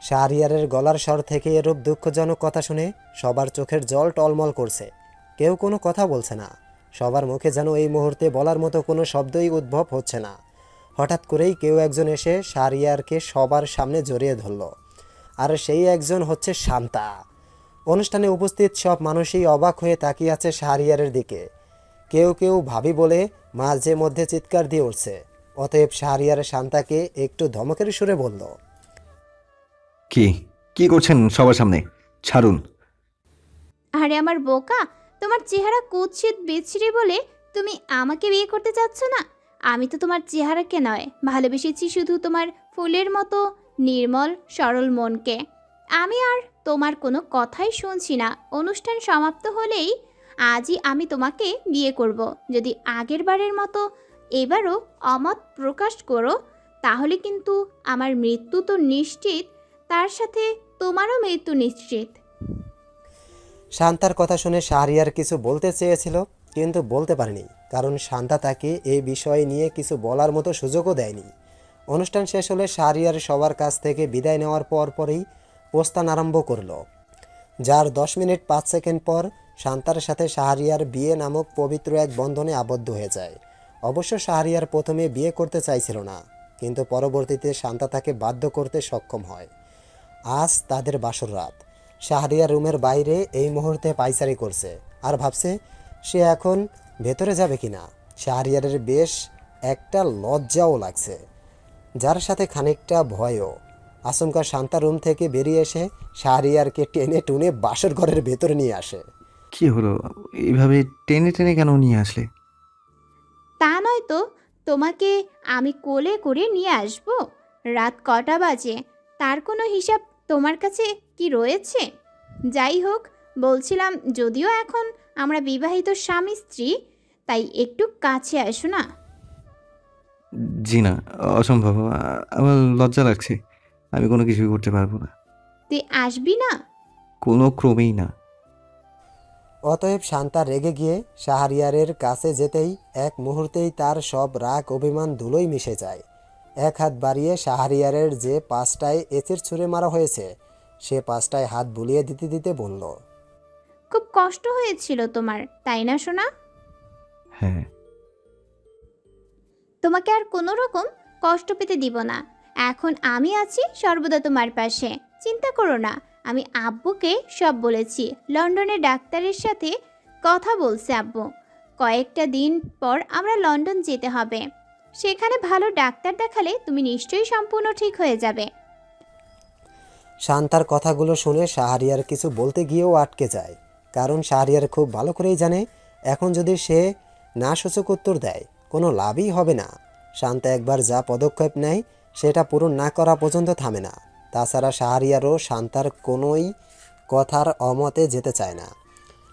Speaker 3: শাহরিয়ারের গলার স্বর থেকে এরূপ দুঃখজনক কথা শুনে সবার চোখের জল টলমল করছে। কেউ কোনো কথা বলছে না। সবার মুখে যেন এই মুহূর্তে বলার মতো কোনো শব্দই উদ্ভব হচ্ছে না। হঠাৎ করেই কেউ একজন এসে শাহরিয়ারকে সবার সামনে জড়িয়ে ধরল। আর সেই একজন হচ্ছে শান্তা। অনুষ্ঠানে উপস্থিত সব মানুষই অবাক হয়ে তাকিয়ে আছে শাহরিয়ারের দিকে। কেউ কেউ ভাবি বলে মাঝে মধ্যে চিৎকার দিয়ে উঠছে। অতএব শাহরিয়ার শান্তাকে একটু ধমকের সুরে বলল,
Speaker 4: কি কি করছেন সবার সামনে? ছাড়ুন।
Speaker 10: আরে আমার বোকা, তোমার চেহারা কুৎসিত বিচ্ছিরি বলে তুমি আমাকে বিয়ে করতে চাচ্ছ না? আমি তো তোমার চেহারাকে নয়, ভালোবেসেছি শুধু তোমার ফুলের মতো নির্মল সরল মনকে। আমি আর তোমার কোনো কথাই শুনছি না। অনুষ্ঠান সমাপ্ত হলেই আজই আমি তোমাকে বিয়ে করব। যদি আগের বারের মতো এবারও অমত প্রকাশ করো, তাহলে কিন্তু আমার মৃত্যু তো নিশ্চিত, তার সাথে তোমারও মৃত্যু নিশ্চিত।
Speaker 3: শান্তার কথা শুনে শাহরিয়ার কিছু বলতে চেয়েছিল, কিন্তু বলতে পারেনি, কারণ শান্তা তাকে এই বিষয় নিয়ে কিছু বলার মতো সুযোগও দেয়নি। অনুষ্ঠান শেষ হলে শাহরিয়ার সবার কাছ থেকে বিদায় নেওয়ার পরেই প্রস্থান আরম্ভ করলো, যার 10 মিনিট 5 সেকেন্ড পর শান্তার সাথে শাহরিয়ার বিয়ে নামক পবিত্র এক বন্ধনে আবদ্ধ হয়ে যায়। অবশ্য শাহরিয়ার প্রথমে বিয়ে করতে চাইছিল না, কিন্তু পরবর্তীতে শান্তা তাকে বাধ্য করতে সক্ষম হয়। আজ তাদের বাসর রাত। শাহরিয়ার রুমের বাইরে এই মুহূর্তে পায়চারি করছে আর ভাবছে সে এখন ভেতরে যাবে কিনা। শাহরিয়ারের বেশ একটা লজ্জাও লাগছে, যার সাথে খানিকটা ভয়ও। আচমকা শান্তা রুম থেকে বেরিয়ে এসে শাহরিয়ারকে টেনে টুনে বাসর ঘরের ভেতরে নিয়ে আসে।
Speaker 4: কি হলো? এইভাবে টেনে টেনে কেন নিয়ে আসলে?
Speaker 10: তা নয় তো, তোমাকে আমি কোলে করে নিয়ে আসব? রাত কটা বাজে তার কোনো হিসাব তোমার কাছে কি রয়েছে? যাই হোক, বলছিলাম যদিও এখন আমরা বিবাহিত স্বামী স্ত্রী, তাই একটু কাছে আসো না।
Speaker 4: জি না, অসম্ভব। আমার লজ্জা লাগছে। আমি কোনো কিছুই করতে পারবো না।
Speaker 10: তুই আসবি না?
Speaker 4: কোনো ক্রমেই না।
Speaker 3: অতএব শান্তা রেগে গিয়ে শাহরিয়ারের কাছে যেতেই এক মুহূর্তেই তার সব রাগ অভিমান ধুলোয় মিশে যায়। এক হাত বাড়িয়ে শাহরিয়ারের যে পাশটায় এঁচড় ছুঁড়ে মারা হয়েছে সে পাশটায় হাত বুলিয়ে দিতে দিতে বলল,
Speaker 10: খুব কষ্ট হয়েছিল তোমার, তাই না সোনা?
Speaker 4: হ্যাঁ।
Speaker 10: তোমাকে আর কোনো রকম কষ্ট পেতে দিব না। এখন আমি আছি সর্বদা তোমার পাশে, চিন্তা করো না। আমি আব্বুকে সব বলেছি। লন্ডনে ডাক্তারের সাথে কথা বলছে আব্বু। কয়েকটা দিন পর আমরা লন্ডন যেতে হবে। সেখানে ভালো ডাক্তার দেখালে তুমি নিশ্চয়ই সম্পূর্ণ ঠিক হয়ে যাবে।
Speaker 3: শান্তার কথাগুলো শুনে শাহরিয়ার কিছু বলতে গিয়েও আটকে যায়, কারণ শাহরিয়ার খুব ভালো করেই জানে এখন যদি সে না সূচক উত্তর দেয় কোনো লাভই হবে না। শান্তা একবার যা পদক্ষেপ নেয় সেটা পূরণ না করা পর্যন্ত থামে না। তাছাড়া শাহরিয়ারও শান্তার কোনোই কথার অমতে যেতে চায় না।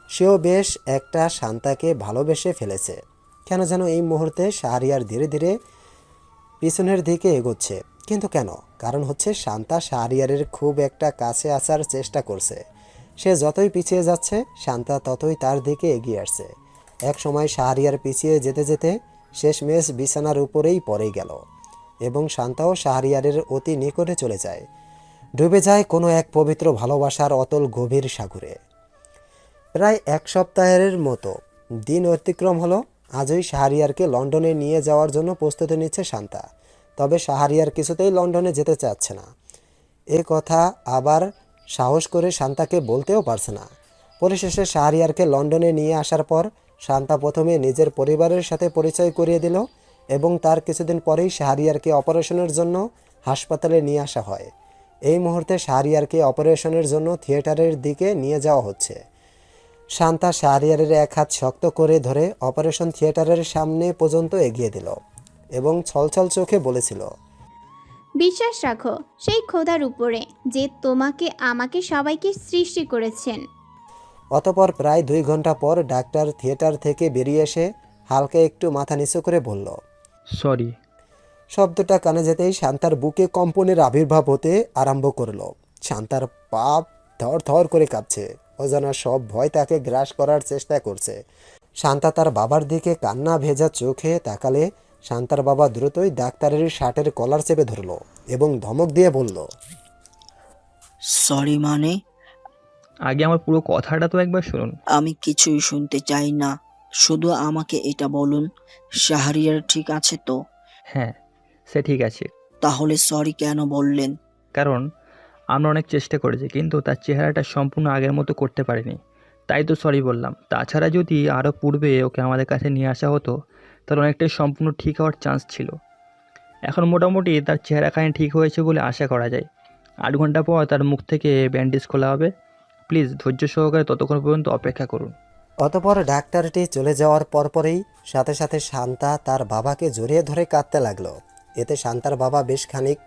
Speaker 3: সেও বেশ একটা শান্তাকে ভালোবেসে ফেলেছে। কেন যেন এই মুহূর্তে শাহরিয়ার ধীরে ধীরে পিছনের দিকে এগোচ্ছে। কিন্তু কেন? কারণ হচ্ছে শান্তা শাহরিয়ারের খুব একটা কাছে আসার চেষ্টা করছে। সে যতই পিছিয়ে যাচ্ছে শান্তা ততই তার দিকে এগিয়ে আসছে। এক সময় শাহরিয়ার পিছিয়ে যেতে যেতে শেষমেশ বিছানার উপরেই পড়ে গেল এবং শান্তাও শাহরিয়ারের অতি নিকটে চলে যায়, ডুবে যায় কোনো এক পবিত্র ভালোবাসার অতল গভীর সাগরে। প্রায় 1 সপ্তাহের মতো দিন অতিক্রম হলো। আজই শাহরিয়ারকে লন্ডনে নিয়ে যাওয়ার জন্য প্রস্তুতি নিচ্ছে শান্তা। তবে শাহরিয়ার কিছুতেই লন্ডনে যেতে চাচ্ছে না। এ কথা আবার সাহস করে শান্তাকে বলতেও পারছে না। পরিশেষে শাহরিয়ারকে লন্ডনে নিয়ে আসার পর শান্তা প্রথমে নিজের পরিবারের সাথে পরিচয় করিয়ে দিল এবং তার কিছুদিন পরেই শাহরিয়ারকে অপারেশনের জন্য হাসপাতালে নিয়ে আসা হয়। এই মুহূর্তে শাহরিয়ারকে অপারেশনের জন্য থিয়েটারের দিকে নিয়ে যাওয়া হচ্ছে। শান্তা শাহরিয়ারের এক হাত শক্ত করে ধরে অপারেশন থিয়েটারের সামনে পর্যন্ত এগিয়ে দিল এবং ছলছল চোখে বলেছিল,
Speaker 10: বিশ্বাস রাখো সেই খোদার উপরে যে তোমাকে আমাকে সবাইকে সৃষ্টি করেছেন।
Speaker 3: অতপর প্রায় 2 ঘন্টা পর ডাক্তার থিয়েটার থেকে বেরিয়ে এসে হালকা একটু মাথা নিচু করে বলল,
Speaker 12: সরি।
Speaker 3: শব্দটা কানে যেতেই শান্তার বুকে কম্পনের আবির্ভাব হতে আরম্ভ করলো। শান্তার পা থর থর করে কাঁপছে। অজানা সব ভয় তাকে গ্রাস করার চেষ্টা করছে। শান্তা তার বাবার দিকে কান্না ভেজা চোখে তাকালে শান্তার বাবা দ্রুতই ডাক্তারের শার্টের কলার চেপে ধরলো এবং ধমক দিয়ে বলল,
Speaker 13: সরি মানে?
Speaker 12: আগে আমার পুরো কথাটা তো একবার শুনুন।
Speaker 13: আমি কিছুই শুনতে চাই না, শুধু আমাকে এটা বলুন, শাহরিয়ার ঠিক আছে তো?
Speaker 12: হ্যাঁ, সে ঠিক আছে।
Speaker 13: তাহলে সরি কেন বললেন?
Speaker 12: কারণ আমরা অনেক চেষ্টা করেছি, কিন্তু তার চেহারাটা সম্পূর্ণ আগের মতো করতে পারিনি, তাই তো সরি বললাম। তাছাড়া যদি আরও পূর্বে ওকে আমাদের কাছে নিয়ে আসা হতো তাহলে অনেকটাই সম্পূর্ণ ঠিক হওয়ার চান্স ছিল। এখন মোটামুটি তার চেহারাখানি ঠিক হয়েছে বলে আশা করা যায়। 8 ঘন্টা পর তার মুখ থেকে ব্যান্ডেজ খোলা হবে। প্লিজ ধৈর্য সহকারে ততক্ষণ পর্যন্ত অপেক্ষা করুন।
Speaker 3: অতপর ডাক্তারটি চলে যাওয়ার পরপরই সাথে সাথে শান্তা তার বাবাকে জড়িয়ে ধরে কাঁদতে লাগলো। এতে শান্তার বাবা বেশ খানিক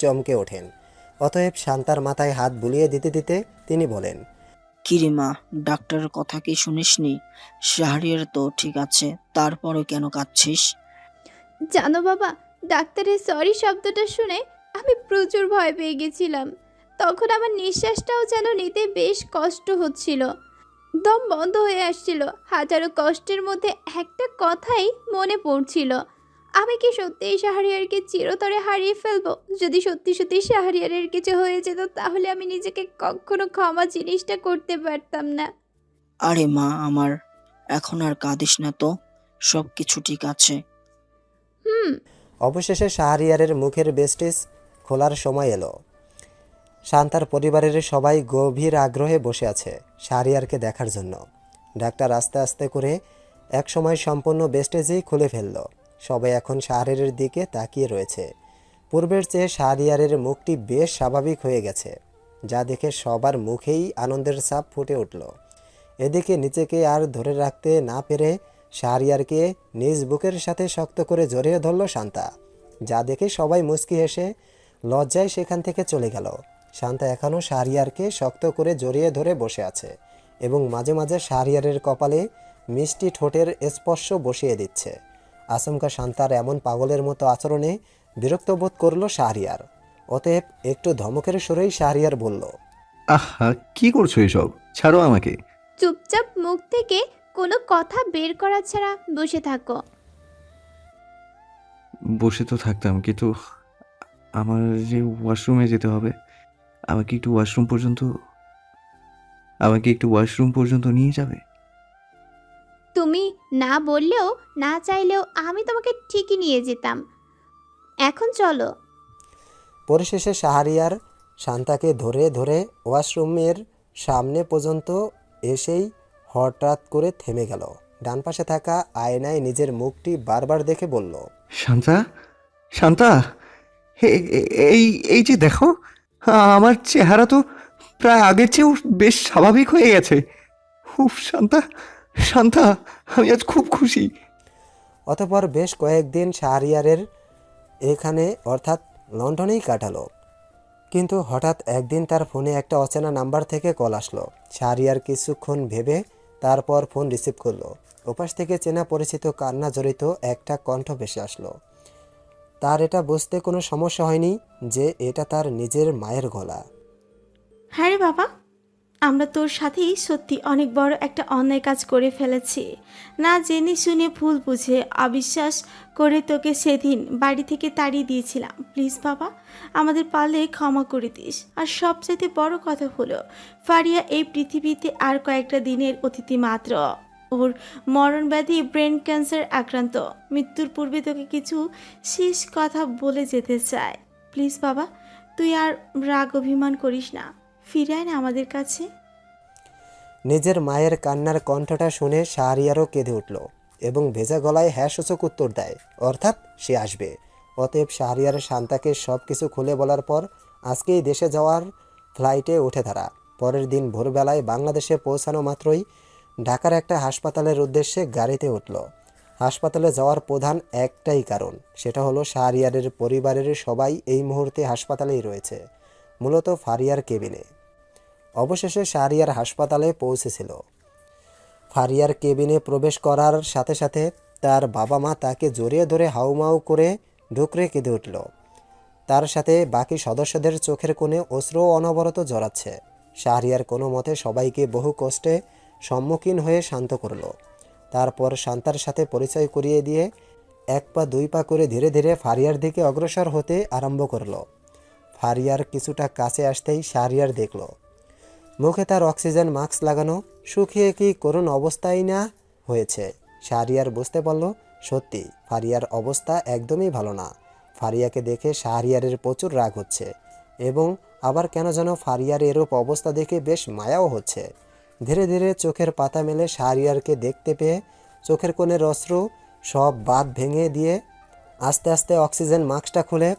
Speaker 3: চমকে ওঠেন। অতএব শান্তার মাথায় হাত বুলিয়ে দিতে দিতে তিনি বলেন,
Speaker 13: কিরে মা, ডাক্তারের কথা কি শুনিসনি? শাহরিয়ার তো ঠিক আছে, তারপরও কেন কাঁদছিস?
Speaker 10: জানো বাবা, ডাক্তারের সরি শব্দটা শুনে আমি প্রচুর ভয় পেয়ে গেছিলাম। তখন আমার নিঃশ্বাসটাও যেন নিতে বেশ কষ্ট হচ্ছিল। দম বন্ধ হয়ে আসছিল। হাজারো কষ্টের মধ্যে একটা কথাই মনে পড়ছিল, আমি কি সত্যিই শাহরিয়ারকে চিরতরে হারিয়ে ফেলবো? যদি সত্যি সত্যি শাহরিয়ারের কিছু হয়ে যেত তাহলে আমি নিজেকে কখনো ক্ষমা জিনিসটা করতে পারতাম না।
Speaker 13: আরে মা আমার, এখন আর কাঁদিস না তো, সব কিছু ঠিক আছে।
Speaker 10: হুম।
Speaker 3: অবশেষে শাহরিয়ারের মুখের বেস্টিস খোলার সময় এলো। শান্তার পরিবারের সবাই গভীর আগ্রহে বসে আছে শাহরিয়ারকে দেখার জন্য। ডাক্তার আস্তে আস্তে করে একসময় সম্পূর্ণ বেস্টেজই খুলে ফেলল। সবাই এখন শাহরিয়ারের দিকে তাকিয়ে রয়েছে। পূর্বের চেয়ে শাহরিয়ারের মুখটি বেশ স্বাভাবিক হয়ে গেছে, যা দেখে সবার মুখেই আনন্দের ছাপ ফুটে উঠল। এদিকে নিজেকে আর ধরে রাখতে না পেরে শাহরিয়ারকে নিজ বুকের সাথে শক্ত করে জড়িয়ে ধরল শান্তা, যা দেখে সবাই মুচকি হেসে লজ্জায় সেখান থেকে চলে গেল। শান্তা এখনও শাহরিয়ারকে শক্ত করে জড়িয়ে ধরে বসে আছে এবং মাঝে মাঝে শাহরিয়ারের কপালে মিষ্টি ঠোঁটের স্পর্শ বসিয়ে দিচ্ছে। আচমকা শান্তার এমন পাগলের মতো আচরণে বিরক্ত বোধ করল শাহরিয়ার। অতএব একটু ধমকের সুরেই শাহরিয়ার বলল,
Speaker 4: আহা, কি করছো এসব? ছাড়ো আমাকে।
Speaker 10: চুপচাপ মুখ থেকে কোনো কথা বের করা ছাড়া বসে থাকো।
Speaker 4: বসে তো থাকতাম, কিন্তু আমার যে ওয়াশরুমে যেতে হবে। আমাকে একটু ওয়াশরুম পর্যন্ত নিয়ে যাবে?
Speaker 10: তুমি না বললেও না চাইলেও আমি তোমাকে ঠিকই নিয়ে যেতাম। এখন চলো।
Speaker 3: পরিশেষে শাহরিয়ার শান্তাকে ধরে ধরে ওয়াশরুমের সামনে পর্যন্ত এসেই হঠাৎ করে থেমে গেল। ডান পাশে থাকা আয়নায় নিজের মুখটি বারবার দেখে বলল,
Speaker 4: শান্তা, শান্তা, এই এই যে দেখো, আমার চেহারা তো প্রায় আগের চেয়েও বেশ স্বাভাবিক হয়ে গেছে। উফ, শান্তা, শান্তা, আমি আজ খুব খুশি।
Speaker 3: অতঃপর বেশ কয়েকদিন শাহরিয়ারের এখানে অর্থাৎ লন্ডনেই কাটালো। কিন্তু হঠাৎ একদিন তার ফোনে একটা অচেনা নাম্বার থেকে কল আসলো। শাহরিয়ার কিছুক্ষণ ভেবে তারপর ফোন রিসিভ করলো। ওপাশ থেকে চেনা পরিচিত কান্না জড়িত একটা কণ্ঠ ভেসে আসলো। তার এটা বুঝতে কোনো সমস্যা হয়নি যে এটা তার নিজের মায়ের গলা।
Speaker 14: হ্যাঁ রে বাবা, আমরা তোর সাথেই সত্যি অনেক বড় একটা অন্যায় কাজ করে ফেলেছি। না জেনে শুনে ভুল বুঝে অবিশ্বাস করে তোকে সেদিন বাড়ি থেকে তাড়িয়ে দিয়েছিলাম। প্লিজ বাবা, আমাদের পারলে ক্ষমা করে দিস। আর সবচাইতে বড় কথা হলো, ফারিয়া এই পৃথিবীতে আর কয়েকটা দিনের অতিথি মাত্র। ওর মরণব্যাধি ব্রেন ক্যান্সার আক্রান্ত। মৃত্যুর পূর্বে তোকে কিছু শেষ কথা বলে যেতে চায়। প্লিজ বাবা, তুই আর রাগ অভিমান করিস না, ফিরে আয় না আমাদের কাছে।
Speaker 3: নিজের মায়ের কান্নার কণ্ঠটা শুনে শাহরিয়ারও কেঁদে উঠল এবং ভেজা গলায় হ্যাঁ সূচক উত্তর দেয়, অর্থাৎ সে আসবে। অতএব শাহরিয়ার শান্তাকে সব কিছু খুলে বলার পর আজকেই দেশে যাওয়ার ফ্লাইটে উঠে তারা। পরের দিন ভোরবেলায় বাংলাদেশে পৌঁছানো মাত্রই ঢাকার একটা হাসপাতালের উদ্দেশ্যে গাড়িতে উঠল। হাসপাতালে যাওয়ার প্রধান একটাই কারণ, সেটা হলো শাহরিয়ারের পরিবারের সবাই এই মুহূর্তে হাসপাতালেই রয়েছে, মূলত ফারিয়ার কেবিনে। অবশেষে শাহরিয়ার হাসপাতালে পৌঁছেছিল। ফারিয়ার কেবিনে প্রবেশ করার সাথে সাথে তার বাবা মা তাকে জড়িয়ে ধরে হাউমাউ করে ডুকরে কেঁদে উঠল। তার সাথে বাকি সদস্যদের চোখের কোণে অশ্রু অনবরত জড়াচ্ছে। শাহরিয়ার কোনো মতে সবাইকে বহু কষ্টে সম্মুখীন হয়ে শান্ত করল। তারপর শান্তার সাথে পরিচয় করিয়ে দিয়ে এক পা দুই পা করে ধীরে ধীরে ফারিয়ার দিকে অগ্রসর হতে আরম্ভ করল। ফারিয়ার কিছুটা কাছে আসতেই শাহরিয়ার দেখল মুখে তার অক্সিজেন মাস্ক লাগানো, শুকিয়ে কি করুণ অবস্থায় না হয়েছে। শাহরিয়ার বুঝতে পারল সত্যি ফারিয়ার অবস্থা একদমই ভালো না। ফারিয়াকে দেখে শাহরিয়ারের প্রচুর রাগ হচ্ছে এবং আবার কেন যেন ফারিয়ার এরূপ অবস্থা দেখে বেশ মায়াও হচ্ছে। ধীরে ধীরে চোখের পাতা মেলে শাহরিয়ারকে দেখতে পেয়ে চোখের কোণের অশ্রু সব বাদ ভেঙে দিয়ে আস্তে আস্তে অক্সিজেন মাস্কটা খুলে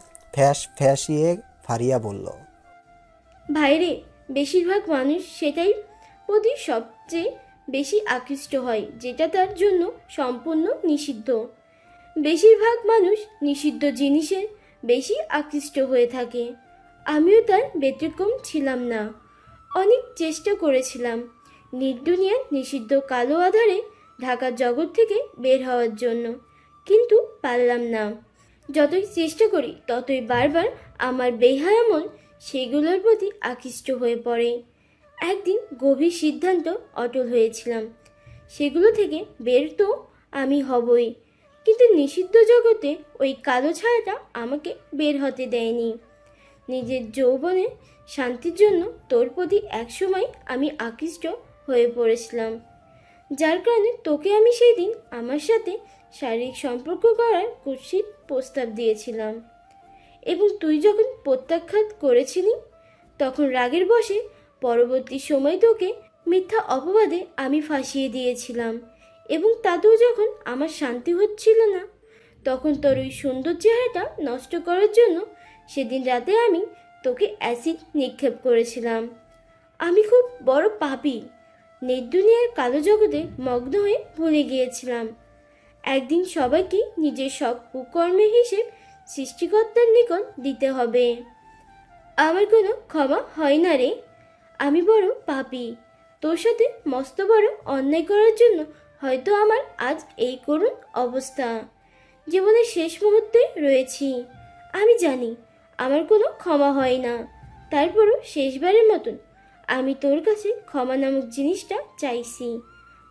Speaker 3: ফ্যাসিয়ে ফারিয়া বলল,
Speaker 2: ভাইরে, বেশিরভাগ মানুষ সেটাই প্রতি সবচেয়ে বেশি আকৃষ্ট হয় যেটা তার জন্য সম্পূর্ণ নিষিদ্ধ। বেশিরভাগ মানুষ নিষিদ্ধ জিনিসে বেশি আকৃষ্ট হয়ে থাকে। আমিও তার ব্যতিক্রম ছিলাম না। অনেক চেষ্টা করেছিলাম নির্দুনিয়ার নিষিদ্ধ কালো আধারে ঢাকার জগৎ থেকে বের হওয়ার জন্য, কিন্তু পারলাম না। যতই চেষ্টা করি ততই বারবার আমার বেহায়া মন সেগুলোর প্রতি আকৃষ্ট হয়ে পড়ে। একদিন গভীর সিদ্ধান্ত অটল হয়েছিলাম, সেগুলো থেকে বের তো আমি হবই, কিন্তু নিষিদ্ধ জগতে ওই কালো ছায়াটা আমাকে বের হতে দেয়নি। নিজের যৌবনে শান্তির জন্য তোর প্রতি একসময় আমি আকৃষ্ট হয়ে পড়েছিলাম, যার কারণে তোকে আমি সেই দিন আমার সাথে শারীরিক সম্পর্ক করার কুৎসিত প্রস্তাব দিয়েছিলাম, এবং তুই যখন প্রত্যাখ্যান করেছিলি তখন রাগের বশে পরবর্তী সময় তোকে মিথ্যা অপবাদে আমি ফাঁসিয়ে দিয়েছিলাম, এবং তাতেও যখন আমার শান্তি হচ্ছিল না তখন তোর ওই সুন্দর চেহারাটা নষ্ট করার জন্য সেদিন রাতে আমি তোকে অ্যাসিড নিক্ষেপ করেছিলাম। আমি খুব বড় পাপী, নেট দুনিয়ার কালো জগতে মগ্ন হয়ে ভুলে গিয়েছিলাম একদিন সবাইকে নিজের সব কুকর্মের হিসেব সৃষ্টিকর্তার নিকট দিতে হবে। আমার কোনো ক্ষমা হয় না রে, আমি বড় পাপী। তোর সাথে মস্ত বড় অন্যায় করার জন্য হয়তো আমার আজ এই করুণ অবস্থা। জীবনের শেষ মুহূর্তে রয়েছি, আমি জানি আমার কোনো ক্ষমা হয় না, তারপরও শেষবারের মতন আমি তোর কাছে ক্ষমা নামক জিনিসটা চাইছি,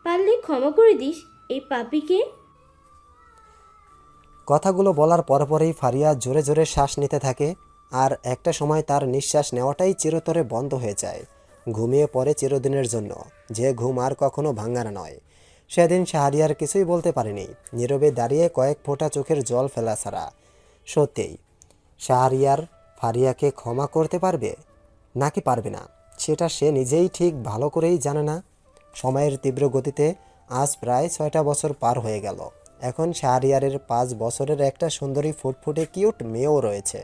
Speaker 2: পারলে ক্ষমা করে দিস এই পাপীকে।
Speaker 3: কথাগুলো বলার পরপরই ফারিয়া জোরে জোরে শ্বাস নিতে থাকে, আর একটা সময় তার নিঃশ্বাস নেওয়াটাই চিরতরে বন্ধ হয়ে যায়। ঘুমিয়ে পড়ে চিরদিনের জন্য, যে ঘুম আর কখনো ভাঙার নয়। সেদিন শাহরিয়ার কিছুই বলতে পারেনি, নীরবে দাঁড়িয়ে কয়েক ফোঁটা চোখের জল ফেলা ছাড়া। সত্যিই শাহরিয়ার ফারিয়াকে ক্ষমা করতে পারবে নাকি পারবে না সেটা সে নিজেই ঠিক ভালো করেই জানে না। সময়ের তীব্র গতিতে আজ প্রায় 6টা বছর পার হয়ে গেল। এখন শাহরিয়ারের 5 বছরের একটা সুন্দরী ফুটফুটে কিউট মেয়েও রয়েছে।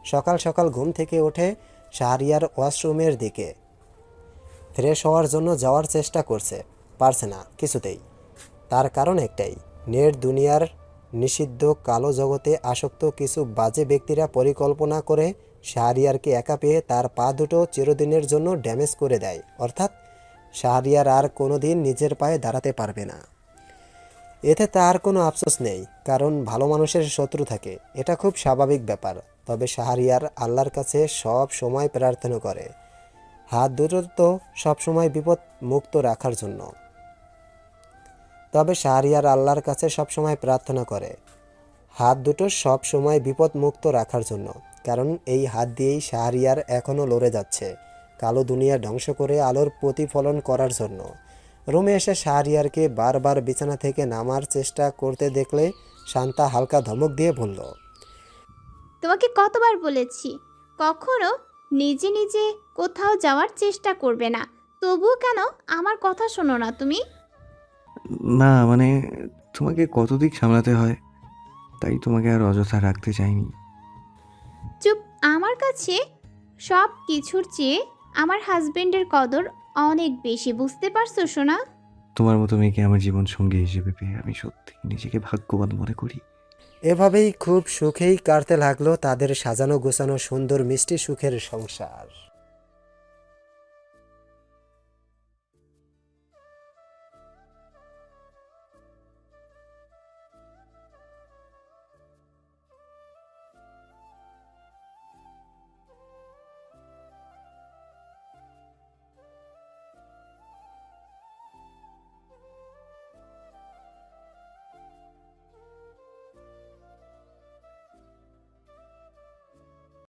Speaker 3: সকাল সকাল ঘুম থেকে উঠে শাহরিয়ার ওয়াশরুমের দিকে ফ্রেশ হওয়ার জন্য যাওয়ার চেষ্টা করছে, পারছে না কিছুতেই। তার কারণ একটাই, নেট দুনিয়ার নিষিদ্ধ কালো জগতে আসক্ত কিছু বাজে ব্যক্তিরা পরিকল্পনা করে শাহরিয়ারকে একা পেয়ে তার পা দুটো চিরদিনের জন্য ড্যামেজ করে দেয়, অর্থাৎ শাহরিয়ার আর কোনোদিন নিজের পায়ে দাঁড়াতে পারবে না। এতে তার কোনো আফসোস নেই, কারণ ভালো মানুষের শত্রু থাকে, এটা খুব স্বাভাবিক ব্যাপার। তবে শাহরিয়ার আল্লাহর কাছে সব সময় প্রার্থনা করে হাত দুটো তো সবসময় বিপদ মুক্ত রাখার জন্য। তবে শাহরিয়ার আল্লাহর কাছে সবসময় প্রার্থনা করে হাত দুটো সব সময় বিপদ মুক্ত রাখার জন্য, কারণ এই হাত দিয়েই শাহরিয়ার এখনও লড়ে যাচ্ছে কালো দুনিয়া ধ্বংস করে আলোর প্রতিফলন করার জন্য। রুমে এসে শাহরিয়ারকে বারবার বিছানা থেকে নামার চেষ্টা করতে দেখলে শান্তা হালকা ধমক দিয়ে বলল,
Speaker 10: তোমাকে কতবার বলেছি কখনো নিজে নিজে কোথাও যাওয়ার চেষ্টা করবে না, তবুও কেন আমার কথা শোনো না তুমি?
Speaker 4: না মানে তোমাকে কত দিক সামলাতে হয়, তাই তোমাকে আর অযথা রাখতে চাইনি।
Speaker 10: চুপ, আমার কাছে সব কিছুর চেয়ে আমার হাজবেন্ডের কদর অনেক বেশি, বুঝতে পারছো সোনা?
Speaker 4: তোমার মতো মেয়েকে আমার জীবন সঙ্গী হিসেবে পেয়ে আমি সত্যি নিজেকে ভাগ্যবান মনে করি।
Speaker 3: এভাবেই খুব সুখেই কাটতে লাগলো তাদের সাজানো গোছানো সুন্দর মিষ্টি সুখের সংসার।